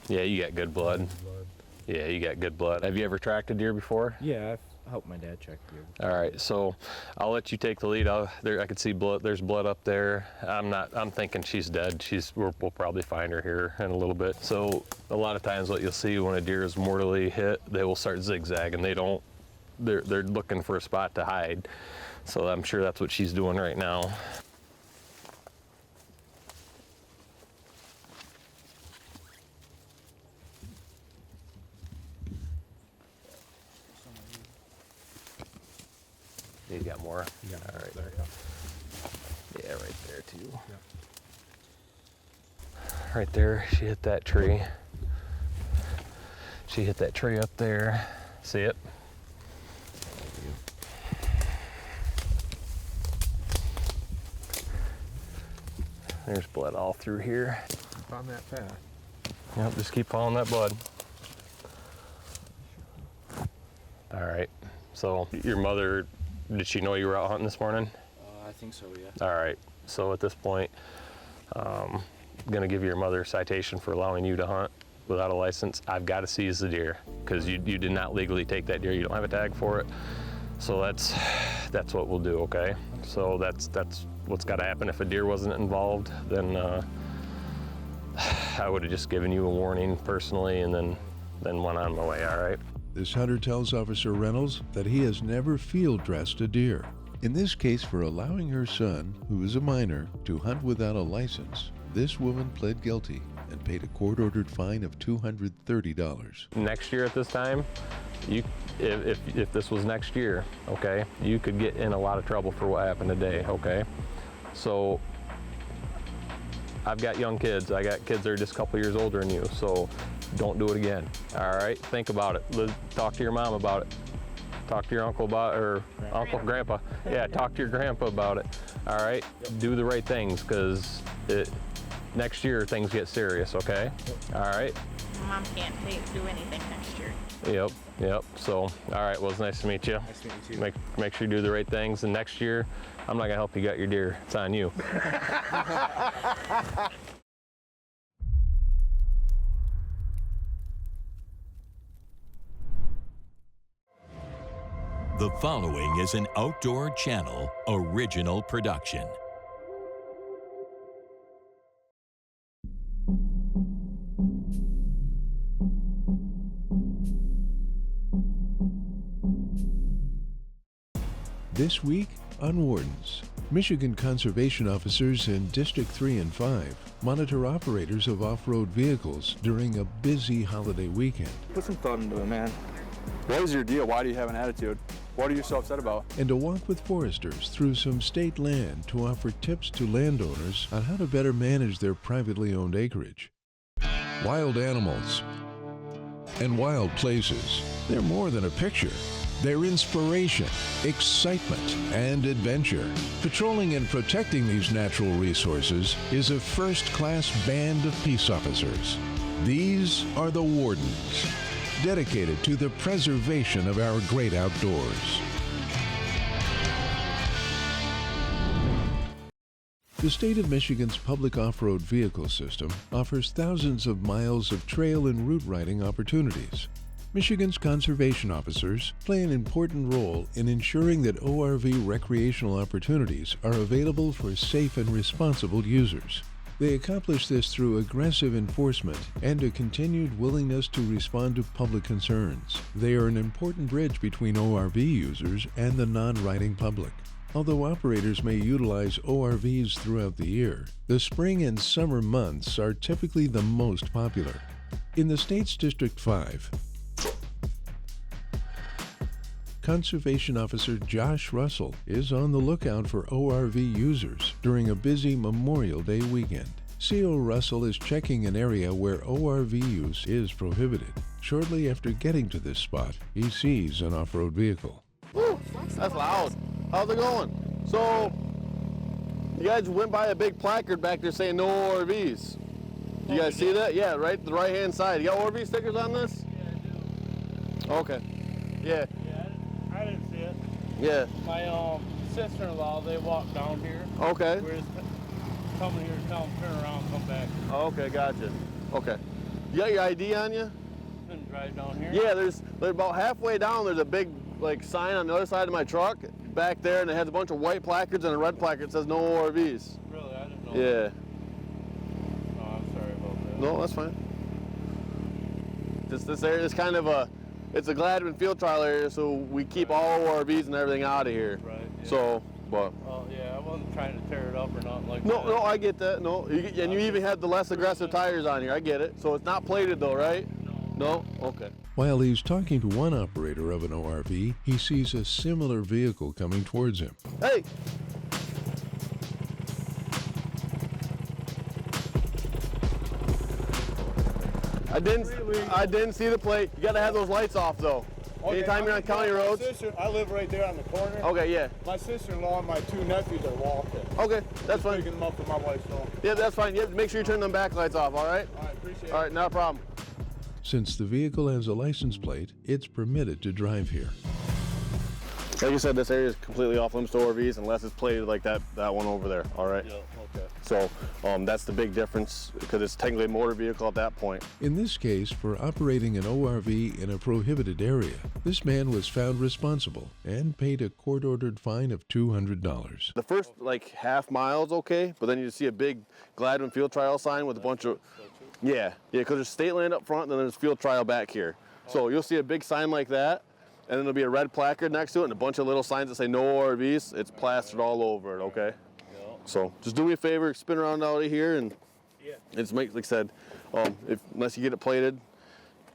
S17: Yeah, you got good blood. Yeah, you got good blood. Have you ever tracked a deer before?
S3: Yeah, I've helped my dad track deer.
S17: All right, so I'll let you take the lead. I can see blood. There's blood up there. I'm thinking she's dead. We'll probably find her here in a little bit. So a lot of times, what you'll see when a deer is mortally hit, they will start zigzagging. They're looking for a spot to hide. So I'm sure that's what she's doing right now. You got more?
S20: Yeah,
S17: all right.
S20: There.
S17: Yeah, right there too.
S20: Yep.
S17: Right there, she hit that tree. She hit that tree up there. See it? There's blood all through here.
S20: Keep on that path.
S17: Yep, just keep following that blood. All right, so your mother, did she know you were out hunting this morning?
S3: I think so, yeah.
S17: All right, so at this point, I'm gonna give your mother a citation for allowing you to hunt without a license. I've got to seize the deer because you did not legally take that deer. You don't have a tag for it. So that's what we'll do, okay? So that's what's got to happen. If a deer wasn't involved, then I would have just given you a warning personally and then went on my way, all right?
S2: This hunter tells Officer Reynolds that he has never field dressed a deer. In this case, for allowing her son, who is a minor, to hunt without a license, this woman pled guilty and paid a court-ordered fine of $230.
S17: Next year at this time, if this was next year, okay, you could get in a lot of trouble for what happened today, okay? So I've got young kids. I got kids that are just a couple years older than you, so don't do it again, all right? Think about it. Talk to your mom about it. Talk to your uncle about it, or uncle, grandpa. Yeah, talk to your grandpa about it, all right? Do the right things, because next year things get serious, okay? All right?
S7: Mom can't do anything next year.
S17: Yep. So, all right, well, it's nice to meet you.
S3: Nice to meet you too.
S17: Make sure you do the right things, and next year, I'm not gonna help you get your deer. It's on you.
S1: The following is an Outdoor Channel original production.
S2: This week on Wardens, Michigan conservation officers in District 3 and 5 monitor operators of off-road vehicles during a busy holiday weekend.
S8: Put some thought into it, man. What is your deal? Why do you have an attitude? What are you so upset about?
S2: And to walk with foresters through some state land to offer tips to landowners on how to better manage their privately owned acreage.
S6: Wild animals and wild places, they're more than a picture. They're inspiration, excitement, and adventure. Patrolling and protecting these natural resources is a first-class band of peace officers. These are the Wardens, dedicated to the preservation of our great outdoors.
S2: The state of Michigan's public off-road vehicle system offers thousands of miles of trail and route riding opportunities. Michigan's conservation officers play an important role in ensuring that ORV recreational opportunities are available for safe and responsible users. They accomplish this through aggressive enforcement and a continued willingness to respond to public concerns. They are an important bridge between ORV users and the non-riding public. Although operators may utilize ORVs throughout the year, the spring and summer months are typically the most popular. In the state's District 5, Conservation Officer Josh Russell is on the lookout for ORV users during a busy Memorial Day weekend. CO Russell is checking an area where ORV use is prohibited. Shortly after getting to this spot, he sees an off-road vehicle.
S4: Woo, that's loud. How's it going? So, you guys went by a big placard back there saying no ORVs. You guys see that? Yeah, right, the right-hand side. You got ORV stickers on this? Yeah, I do. Okay. Yeah.
S5: I didn't see it.
S4: Yeah.
S5: My sister-in-law, they walked down here.
S4: Okay.
S5: We're just coming here to tell them turn around, come back.
S4: Okay, gotcha. Okay. You got your ID on you?
S5: Couldn't drive down here.
S4: Yeah, there's about halfway down. There's a big sign on the other side of my truck back there, and it has a bunch of white placards and a red placard that says no ORVs.
S5: Really, I didn't know.
S4: Yeah.
S5: Oh, I'm sorry about that.
S4: No, that's fine. This area is kind of it's a Gladwin field trial area, so we keep all ORVs and everything out of here.
S5: Right. Yeah.
S4: So, but.
S5: Oh yeah, I wasn't trying to tear it up or nothing like that.
S4: No, I get that. No, and you even had the less aggressive tires on here. I get it. So it's not plated though, right? No. Okay.
S2: While he's talking to one operator of an ORV, he sees a similar vehicle coming towards him.
S4: Hey! I didn't see the plate. You gotta have those lights off though.
S5: Okay,
S4: anytime you're on county roads.
S5: I live right there on the corner.
S4: Okay, yeah.
S5: My sister-in-law and my two nephews are walking.
S4: Okay, that's fine.
S5: Picking them up for my wife's home.
S4: Yeah, that's fine. You have to make sure you turn them back lights off, all right?
S5: All right, appreciate it.
S4: All right, not a problem.
S2: Since the vehicle has a license plate, it's permitted to drive here.
S4: Like you said, this area is completely off limits to ORVs unless it's plated like that one over there, all right?
S5: Yeah, okay.
S4: So that's the big difference because it's technically a motor vehicle at that point.
S2: In this case, for operating an ORV in a prohibited area, this man was found responsible and paid a court-ordered fine of $200.
S4: The first half mile's okay, but then you see a big Gladwin field trial sign with a bunch of, yeah, because there's state land up front and then there's field trial back here. So you'll see a big sign like that, and then there'll be a red placard next to it and a bunch of little signs that say no ORVs. It's plastered all over it, okay? So just do me a favor, spin around out of here, and it's like I said, unless you get it plated,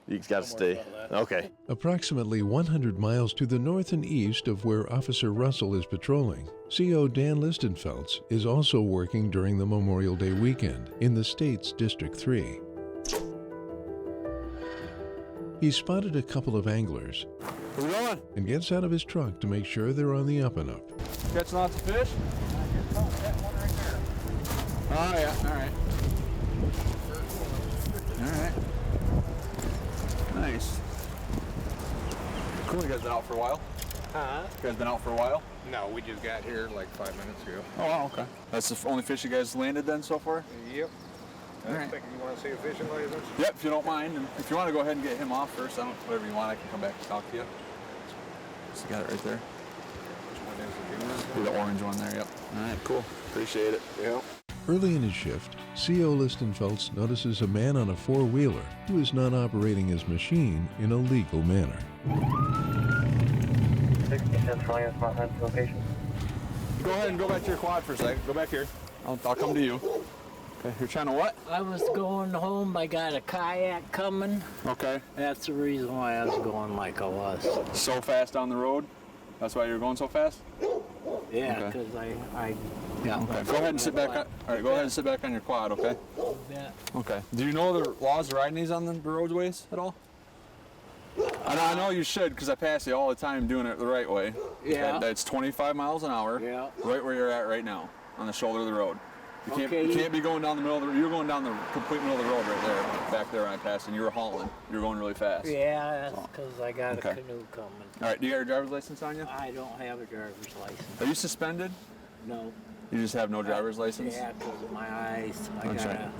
S4: you just gotta stay. Okay.
S2: Approximately 100 miles to the north and east of where Officer Russell is patrolling, CO Dan Listenfelds is also working during the Memorial Day weekend in the state's District 3. He spotted a couple of anglers
S4: Where we going?
S2: And gets out of his truck to make sure they're on the up and up.
S4: Catching lots of fish? Oh yeah, all right. All right. Nice. Cool, you guys been out for a while?
S9: Huh?
S4: You guys been out for a while?
S9: No, we just got here like 5 minutes ago.
S4: Oh, wow, okay. That's the only fish you guys landed then so far?
S9: Yep.
S4: All right.
S9: You want to see a fishing license?
S4: Yep, if you don't mind. And if you want to go ahead and get him off first, whatever you want, I can come back and talk to you. Just got it right there. Be the orange one there, yep. All right, cool. Appreciate it.
S9: Yep.
S2: Early in his shift, CO Listenfelds notices a man on a four-wheeler who is not operating his machine in a legal manner.
S14: 60 cents for your smart hunt location.
S4: Go ahead and go back to your quad for a second. Go back here. I'll come to you. Okay, you're trying to what?
S16: I was going home. I got a kayak coming.
S4: Okay.
S16: That's the reason why I was going like I was.
S4: So fast down the road? That's why you're going so fast?
S16: Yeah, because I
S4: yeah. Okay. Go ahead and sit back. All right. Go ahead and sit back on your quad. Okay.
S16: Yeah.
S4: Okay. Do you know the laws of riding these on the roadways at all? I know you should because I pass you all the time doing it the right way.
S16: Yeah.
S4: It's 25 miles an hour.
S16: Yeah.
S4: Right where you're at right now, on the shoulder of the road. You can't be going down the middle of the road. You're going down the complete middle of the road right there, back there when I passed, and you were hauling. You were going really fast.
S16: Yeah, that's because I got a canoe coming.
S4: All right. Do you have your driver's license on you?
S16: I don't have a driver's license.
S4: Are you suspended?
S16: No.
S4: You just have no driver's license?
S16: Yeah, because of my eyes.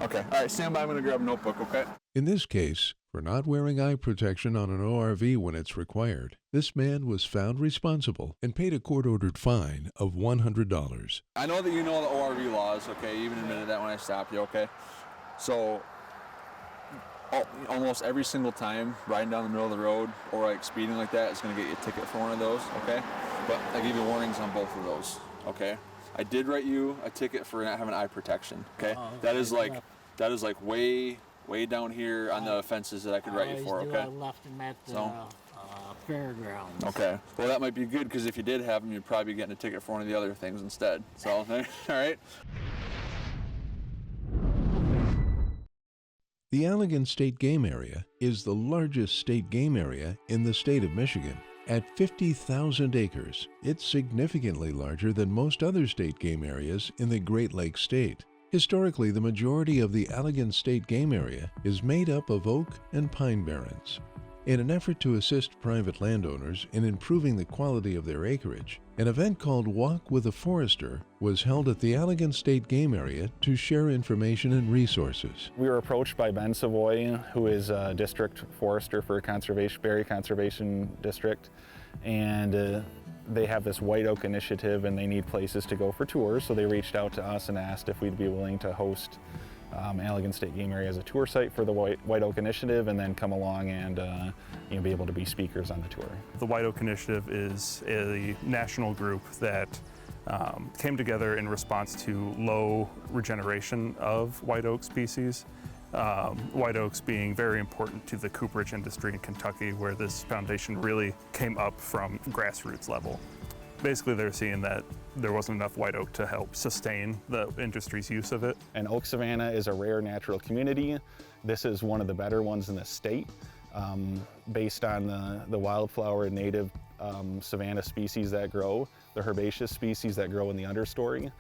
S4: Okay. All right, stand by. I'm going to grab a notebook, okay?
S2: In this case, for not wearing eye protection on an ORV when it's required, this man was found responsible and paid a court-ordered fine of $100.
S4: I know that you know the ORV laws, okay? You even admitted that when I stopped you, okay? So, almost every single time riding down the middle of the road or like speeding like that is going to get you a ticket for one of those, okay? But I gave you warnings on both of those, okay? I did write you a ticket for not having eye protection, okay? That is like way down here on the offenses that I could write you for, okay?
S16: I left him at the fairgrounds.
S8: Okay. Well, that might be good because if you did have them, you'd probably be getting a ticket for one of the other things instead. So, all right.
S6: The Allegan State Game Area is the largest state game area in the state of Michigan. At 50,000 acres, it's significantly larger than most other state game areas in the Great Lakes state. Historically, the majority of the Allegan State Game Area is made up of oak and pine barrens. In an effort to assist private landowners in improving the quality of their acreage, an event called Walk with a Forester was held at the Allegan State Game Area to share information and resources.
S15: We were approached by Ben Savoy, who is a district forester for Berry Conservation District, and they have this white oak initiative and they need places to go for tours, so they reached out to us and asked if we'd be willing to host Allegan State Game Area as a tour site for the White Oak Initiative, and then come along and be able to be speakers on the tour.
S18: The White Oak Initiative is a national group that came together in response to low regeneration of white oak species. White oaks being very important to the cooperage industry in Kentucky, where this foundation really came up from grassroots level. Basically, they're seeing that there wasn't enough white oak to help sustain the industry's use of it.
S15: And oak savanna is a rare natural community. This is one of the better ones in the state, based on the wildflower native savanna species that grow, the herbaceous species that grow in the understory.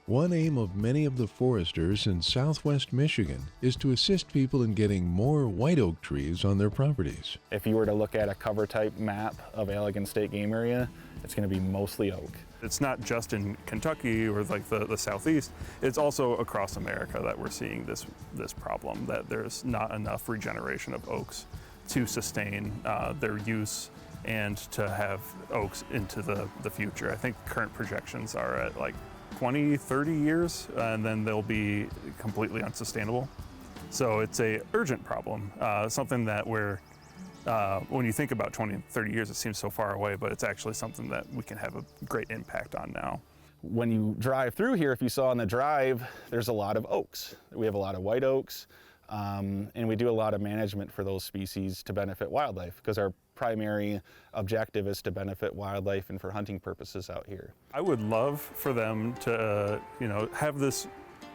S6: One aim of many of the foresters in southwest Michigan is to assist people in getting more white oak trees on their properties.
S15: If you were to look at a cover type map of Allegan State Game Area, it's going to be mostly oak.
S18: It's not just in Kentucky or like the southeast, it's also across America that we're seeing this problem, that there's not enough regeneration of oaks to sustain their use and to have oaks into the future. I think current projections are at like 20, 30 years, and then they'll be completely unsustainable. So it's a urgent problem, something that when you think about 20, 30 years, it seems so far away, but it's actually something that we can have a great impact on now.
S15: When you drive through here, if you saw on the drive, there's a lot of oaks. We have a lot of white oaks, and we do a lot of management for those species to benefit wildlife, because our primary objective is to benefit wildlife and for hunting purposes out here.
S18: I would love for them to, have this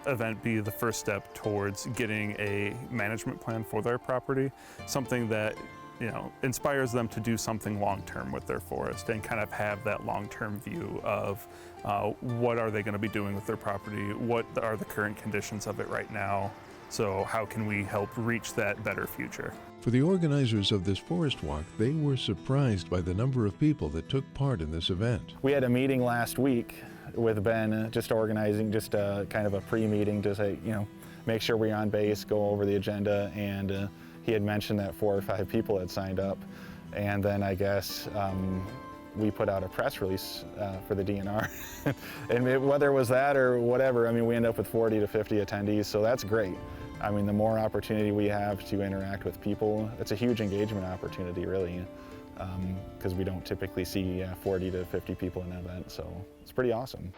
S18: event be the first step towards getting a management plan for their property, something that inspires them to do something long-term with their forest and kind of have that long-term view of what are they going to be doing with their property, what are the current conditions of it right now, so how can we help reach that better future.
S6: For the organizers of this forest walk, they were surprised by the number of people that took part in this event.
S15: We had a meeting last week with Ben, just organizing kind of a pre-meeting to say, make sure we're on base, go over the agenda, and he had mentioned that 4 or 5 people had signed up. And then I guess we put out a press release for the DNR. And whether it was that or whatever, we end up with 40 to 50 attendees, so that's great. The more opportunity we have to interact with people, it's a huge engagement opportunity, really, because we don't typically see 40 to 50 people in an event, so it's pretty awesome.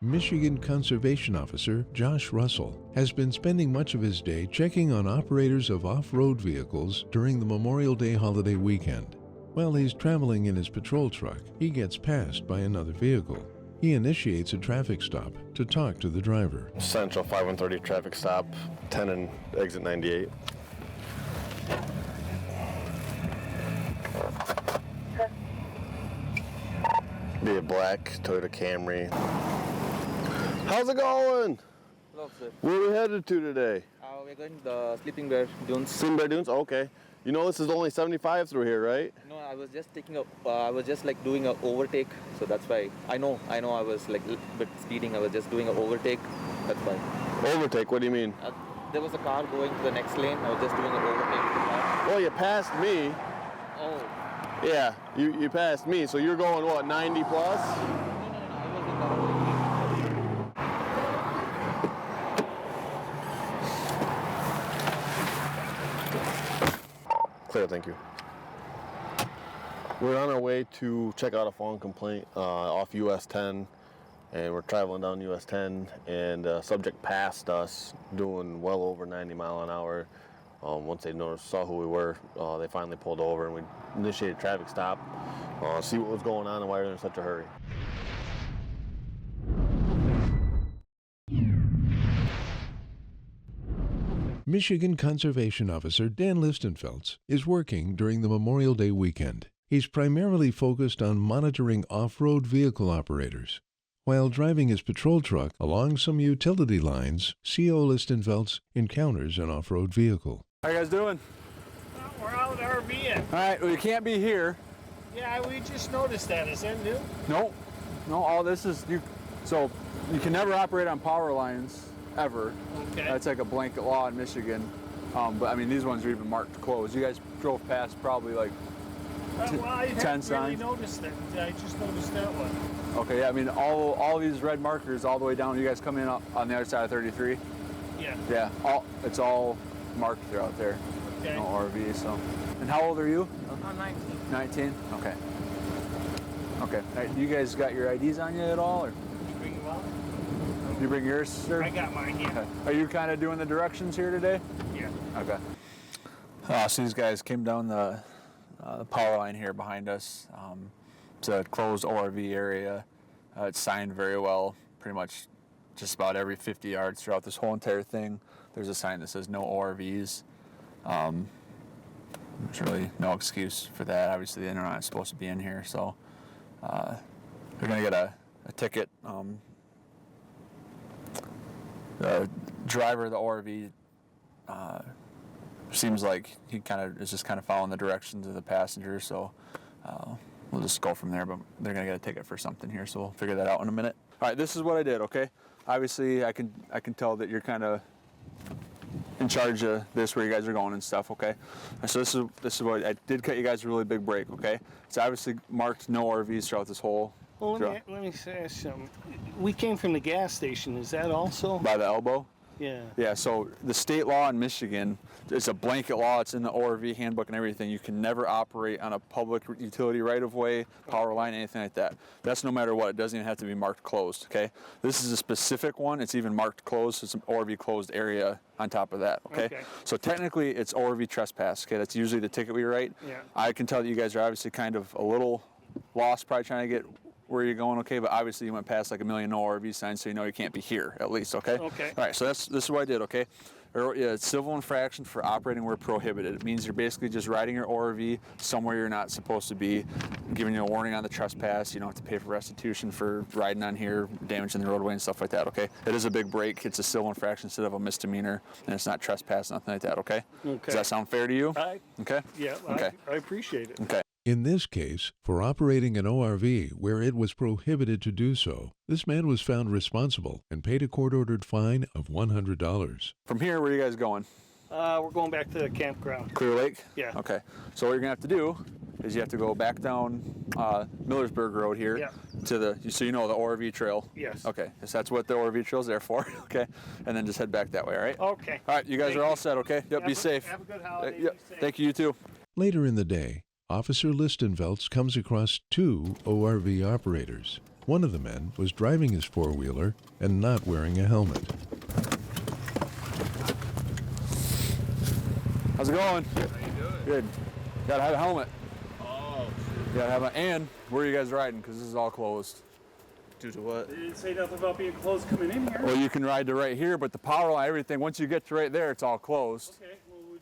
S6: Michigan Conservation Officer Josh Russell has been spending much of his day checking on operators of off-road vehicles during the Memorial Day holiday weekend. While he's traveling in his patrol truck, he gets passed by another vehicle. He initiates a traffic stop to talk to the driver.
S4: Central 530 traffic stop, 10 and exit 98. Be a black Toyota Camry. How's it going?
S21: Hello, sir.
S4: Where are we headed to today?
S21: We're going to the Sleeping Bear Dunes.
S4: Sleeping Bear Dunes? Okay. You know this is only 75 through here, right?
S21: No, I was just doing a overtake, so that's why. I know I was like a bit speeding. I was just doing an overtake, that's why.
S4: Overtake? What do you mean?
S21: There was a car going to the next lane. I was just doing an overtake.
S4: Well, you passed me.
S21: Oh.
S4: Yeah, you passed me, so you're going what, 90 plus? Clear, thank you. We're on our way to check out a fallen complaint off US 10. and we're traveling down US 10, and subject passed us doing well over 90 mile an hour. Once they saw who we were, they finally pulled over, and we initiated a traffic stop, see what was going on and why they're in such a hurry.
S2: Michigan Conservation Officer Dan Listenfeldt is working during the Memorial Day weekend. He's primarily focused on monitoring off-road vehicle operators. While driving his patrol truck along some utility lines, CO Listenfeldt encounters an off-road vehicle.
S8: How you guys doing?
S5: We're out RVing.
S8: All right, well, you can't be here.
S5: Yeah, we just noticed that. Is that new?
S8: No, all this is you. So you can never operate on power lines ever.
S5: Okay.
S8: That's like a blanket law in Michigan. But I mean, these ones are even marked closed. You guys drove past probably like
S5: well, I
S8: 10
S5: haven't
S8: signs.
S5: really noticed that. I just noticed that one.
S8: Okay, yeah, I mean, all these red markers all the way down. You guys come in up on the other side of 33.
S5: Yeah.
S8: Yeah, it's all marked throughout there.
S5: Okay.
S8: No RV. So. And how old are you?
S5: I'm 19.
S8: 19. Okay. Okay. Right, you guys got your IDs on you at all, or?
S5: Bring them out?
S8: You bring yours, sir?
S5: I got mine, yeah.
S8: Okay. Are you kind of doing the directions here today?
S5: Yeah.
S8: Okay. So these guys came down the power line here behind us. It's a closed ORV area. It's signed very well. Pretty much just about every 50 yards throughout this whole entire thing, there's a sign that says no ORVs. There's really no excuse for that. Obviously, they're not supposed to be in here, so they're going to get a ticket. The driver of the ORV seems like he is just kind of following the directions of the passenger, so we'll just go from there, but they're going to get a ticket for something here, so we'll figure that out in a minute. All right, this is what I did, okay? Obviously, I can tell that you're kind of in charge of this, where you guys are going and stuff, okay? So this is what I did. Cut you guys a really big break, okay? It's obviously marked no RVs throughout this whole.
S5: Well, let me say something. We came from the gas station. Is that also?
S8: By the elbow?
S5: Yeah.
S8: Yeah, so the state law in Michigan, it's a blanket law. It's in the ORV handbook and everything. You can never operate on a public utility right-of-way, power line, anything like that. That's no matter what. It doesn't even have to be marked closed, okay? This is a specific one. It's even marked closed. So it's an ORV closed area on top of that, okay? So technically, it's ORV trespass, okay? That's usually the ticket we write.
S5: Yeah.
S8: I can tell that you guys are obviously kind of a little lost, probably trying to get where you're going, okay? But obviously you went past like a million no RV signs, so you know you can't be here, at least, okay?
S5: Okay.
S8: All right, so this is what I did, okay? It's civil infraction for operating where prohibited. It means you're basically just riding your ORV somewhere you're not supposed to be, giving you a warning on the trespass. You don't have to pay for restitution for riding on here, damaging the roadway and stuff like that, okay? It is a big break. It's a civil infraction instead of a misdemeanor, and it's not trespass, nothing like that, okay?
S5: Okay.
S8: Does that sound fair to you? Okay?
S5: Yeah,
S8: okay.
S5: I appreciate it.
S8: Okay.
S2: In this case, for operating an ORV where it was prohibited to do so, this man was found responsible and paid a court-ordered fine of $100.
S8: From here, where are you guys going?
S5: We're going back to the campground.
S8: Clear Lake?
S5: Yeah.
S8: Okay. So what you're gonna have to do is you have to go back down Millersburg Road here to the, so you know, the ORV trail.
S5: Yes.
S8: Okay. So that's what the ORV trail's there for. Okay. And then just head back that way. All right.
S5: Okay.
S8: All right. You guys are all set. Okay. Yep. Be safe.
S5: Have a good holiday.
S8: Yep.
S5: Be safe.
S8: Thank you. You too.
S2: Later in the day, Officer Listenfeldt comes across two ORV operators. One of the men was driving his four-wheeler and not wearing a helmet.
S8: How's it going?
S5: How you doing?
S8: Good. Gotta have a helmet.
S5: Oh.
S8: Gotta have and where are you guys riding? Because this is all closed.
S5: Due to what? They didn't say nothing about being closed coming in here.
S8: Well, you can ride to right here, but the power line, everything, once you get to right there, it's all closed.
S5: Okay.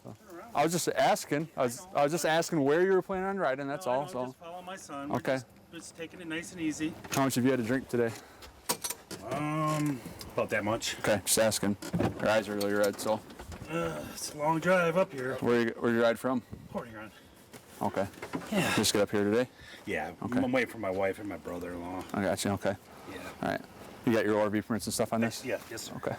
S5: Well, turn around.
S8: I was just asking. I was just asking where you were planning on riding. That's all. So.
S5: Just follow my son.
S8: Okay.
S5: We're just taking it nice and easy.
S8: How much have you had to drink today?
S5: About that much.
S8: Okay, just asking. Your eyes are really red, so.
S5: It's a long drive up here.
S8: Where you ride from?
S5: Port Huron.
S8: Okay.
S5: Yeah.
S8: Just get up here today?
S5: Yeah.
S8: Okay.
S5: I'm waiting for my wife and my brother-in-law.
S8: I got you. Okay.
S5: Yeah.
S8: All right. You got your ORV permits and stuff on this?
S5: Yeah. Yes, sir.
S8: Okay.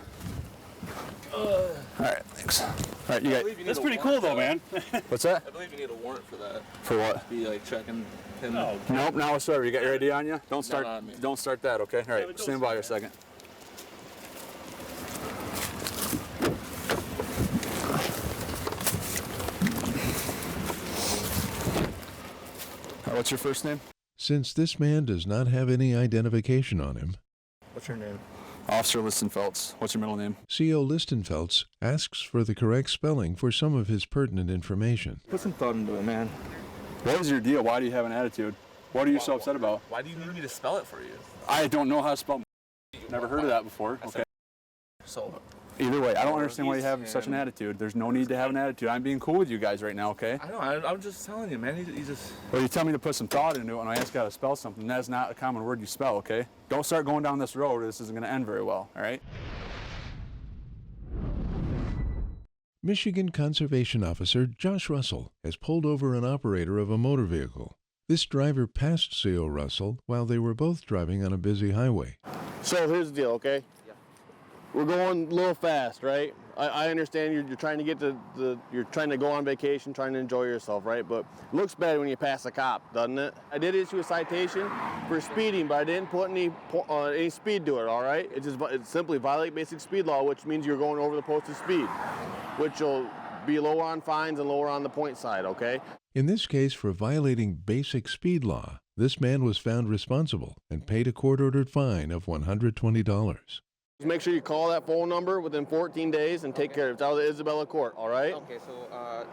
S8: All right. Thanks. All right. You got.
S5: That's pretty cool, though, man.
S8: What's that? I believe you need a warrant for that.
S11: For what? Be like checking him.
S8: No. Nope. Not whatsoever. You got your ID on you? Don't start.
S11: on me.
S8: Don't start that. Okay. All right. Stand by a second. What's your first name?
S2: Since this man does not have any identification on him,
S8: What's your name? Officer Listenfelds. What's your middle name?
S2: CO Listenfelds asks for the correct spelling for some of his pertinent information.
S8: Put some thought into it, man. What is your deal? Why do you have an attitude? What are you so upset about?
S11: Why do you need me to spell it for you?
S8: I don't know how to spell. Never heard of that before. Okay.
S11: So.
S8: Either way, I don't understand why you have such an attitude. There's no need to have an attitude. I'm being cool with you guys right now, okay?
S11: I know. I'm just telling you, man. You just.
S8: Well, you tell me to put some thought into it when I ask you how to spell something. That's not a common word you spell, okay? Don't start going down this road or this isn't going to end very well, all right?
S2: Michigan Conservation Officer Josh Russell has pulled over an operator of a motor vehicle. This driver passed CO Russell while they were both driving on a busy highway.
S4: So here's the deal, okay? We're going a little fast, right? I understand you're trying to get you're trying to go on vacation, trying to enjoy yourself, right? But it looks bad when you pass a cop, doesn't it? I did issue a citation for speeding, but I didn't put any speed to it, all right? It simply violate basic speed law, which means you're going over the posted speed, which will be lower on fines and lower on the point side, okay?
S2: In this case, for violating basic speed law, this man was found responsible and paid a court-ordered fine of $120.
S4: Make sure you call that phone number within 14 days and take care of it. It's out of the Isabella Court, all right?
S21: Okay, so,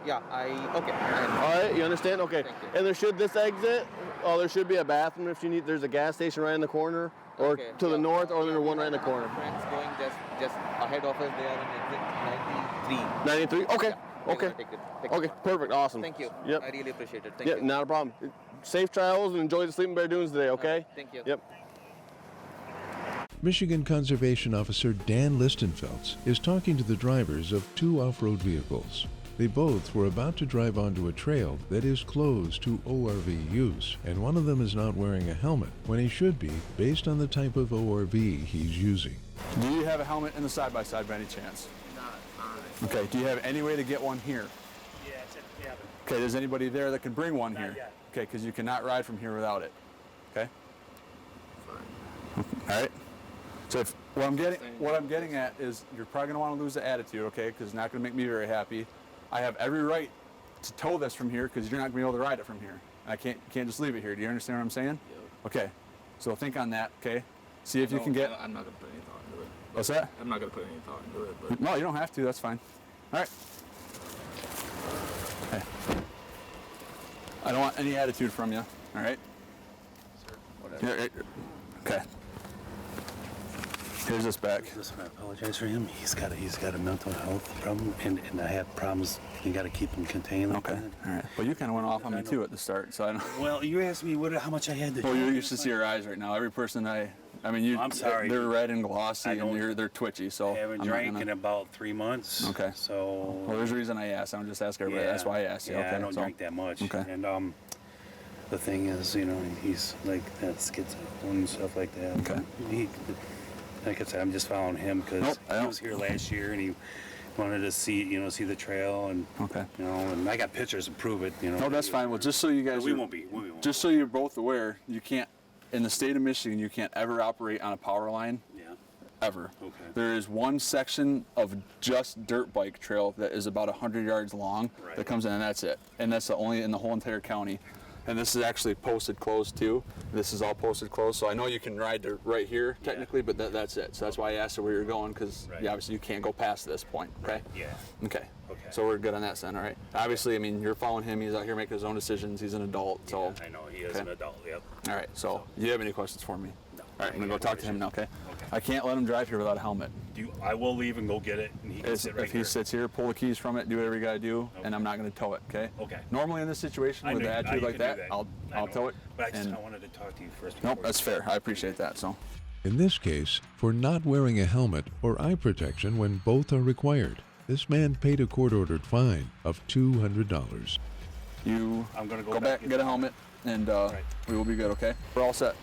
S21: yeah, okay.
S4: All right, you understand? Okay.
S21: You.
S4: And there should be a bathroom if you need. There's a gas station right in the corner, or to the north, or there's one right in the corner.
S21: Friends going just ahead of us, they are in exit 93.
S4: 93? Okay.
S21: Yeah,
S4: okay. Okay, perfect, awesome.
S21: Thank you.
S4: Yep.
S21: I really appreciate it. Thank you.
S4: Not a problem. Safe travels and enjoy the Sleeping Bear Dunes today, okay?
S21: Thank you.
S4: Yep.
S2: Michigan Conservation Officer Dan Listenfelds is talking to the drivers of two off-road vehicles. They both were about to drive onto a trail that is closed to ORV use, and one of them is not wearing a helmet when he should be, based on the type of ORV he's using.
S8: Do you have a helmet in the side-by-side by any chance?
S11: Not.
S8: Okay, do you have any way to get one here?
S11: Yeah, it's at the cabin.
S8: Okay, there's anybody there that can bring one
S11: Not
S8: here?
S11: yet.
S8: Okay, because you cannot ride from here without it. Okay?
S11: Fine.
S8: All right. So what I'm getting at is you're probably going to want to lose the attitude, okay? Because it's not going to make me very happy. I have every right to tow this from here because you're not going to be able to ride it from here. I can't just leave it here. Do you understand what I'm saying?
S11: Yep.
S8: Okay. So think on that, okay? See if you can get.
S11: I'm not going to put any thought into it.
S8: What's that?
S11: I'm not going to put any thought into it. But
S8: No, you don't have to. That's fine. All right. Hey. I don't want any attitude from you. All right.
S11: sir, whatever.
S8: Here. Okay. Here's this back.
S12: Listen, I apologize for him. He's got a mental health problem, and I have problems. You got to keep him contained.
S8: Okay. All right. Well, you kind of went off on me too at the start, so I don't.
S12: Well, you asked me how much I had to.
S8: Well, you're used to see your eyes right now. Every person I mean, you.
S12: I'm sorry.
S8: They're red and glossy, and they're twitchy. So
S12: I haven't drank in about 3 months.
S8: Okay.
S12: So.
S8: Well, there's a reason I asked. I don't just ask everybody.
S12: Yeah,
S8: that's why I asked you.
S12: Yeah,
S8: okay.
S12: I don't drink that much.
S8: Okay.
S12: And the thing is, he's like that schizo and stuff like that.
S8: Okay.
S12: Like I said, I'm just following him because he was here last year and he wanted to see the trail and and I got pictures to prove it.
S8: No, that's fine. Well, just so you guys,
S12: we won't.
S8: Just so you're both aware, you can't, in the state of Michigan, you can't ever operate on a power line.
S12: Yeah.
S8: Ever.
S12: Okay.
S8: There is one section of just dirt bike trail that is about 100 yards long that comes in, and that's it. And that's the only in the whole entire county. And this is actually posted closed too. This is all posted closed, so I know you can ride to right here technically, but that's it. So that's why I asked you where you're going, because obviously you can't go past this point. Okay.
S12: Right. Yeah.
S8: Okay. So we're good on that then, all right? Obviously, I mean, you're following him. He's out here making his own decisions. He's an adult, so.
S12: I know he is an adult. Yep.
S8: All right. So, do you have any questions for me?
S12: No.
S8: All right. I'm gonna go talk to him now. Okay. I can't let him drive here without a helmet.
S12: I will leave and go get it, and he can sit right
S8: If he sits here, pull the keys from it, do whatever you gotta do, and I'm not gonna tow it. Okay.
S12: Okay.
S8: Normally in this situation with an attitude like that, I'll tow it.
S12: But I wanted to talk to you first.
S8: Nope, that's fair. I appreciate that. So.
S2: In this case, for not wearing a helmet or eye protection when both are required, this man paid a court-ordered fine of $200.
S8: I'm gonna go back and get a helmet, and we will be good. Okay. We're all set.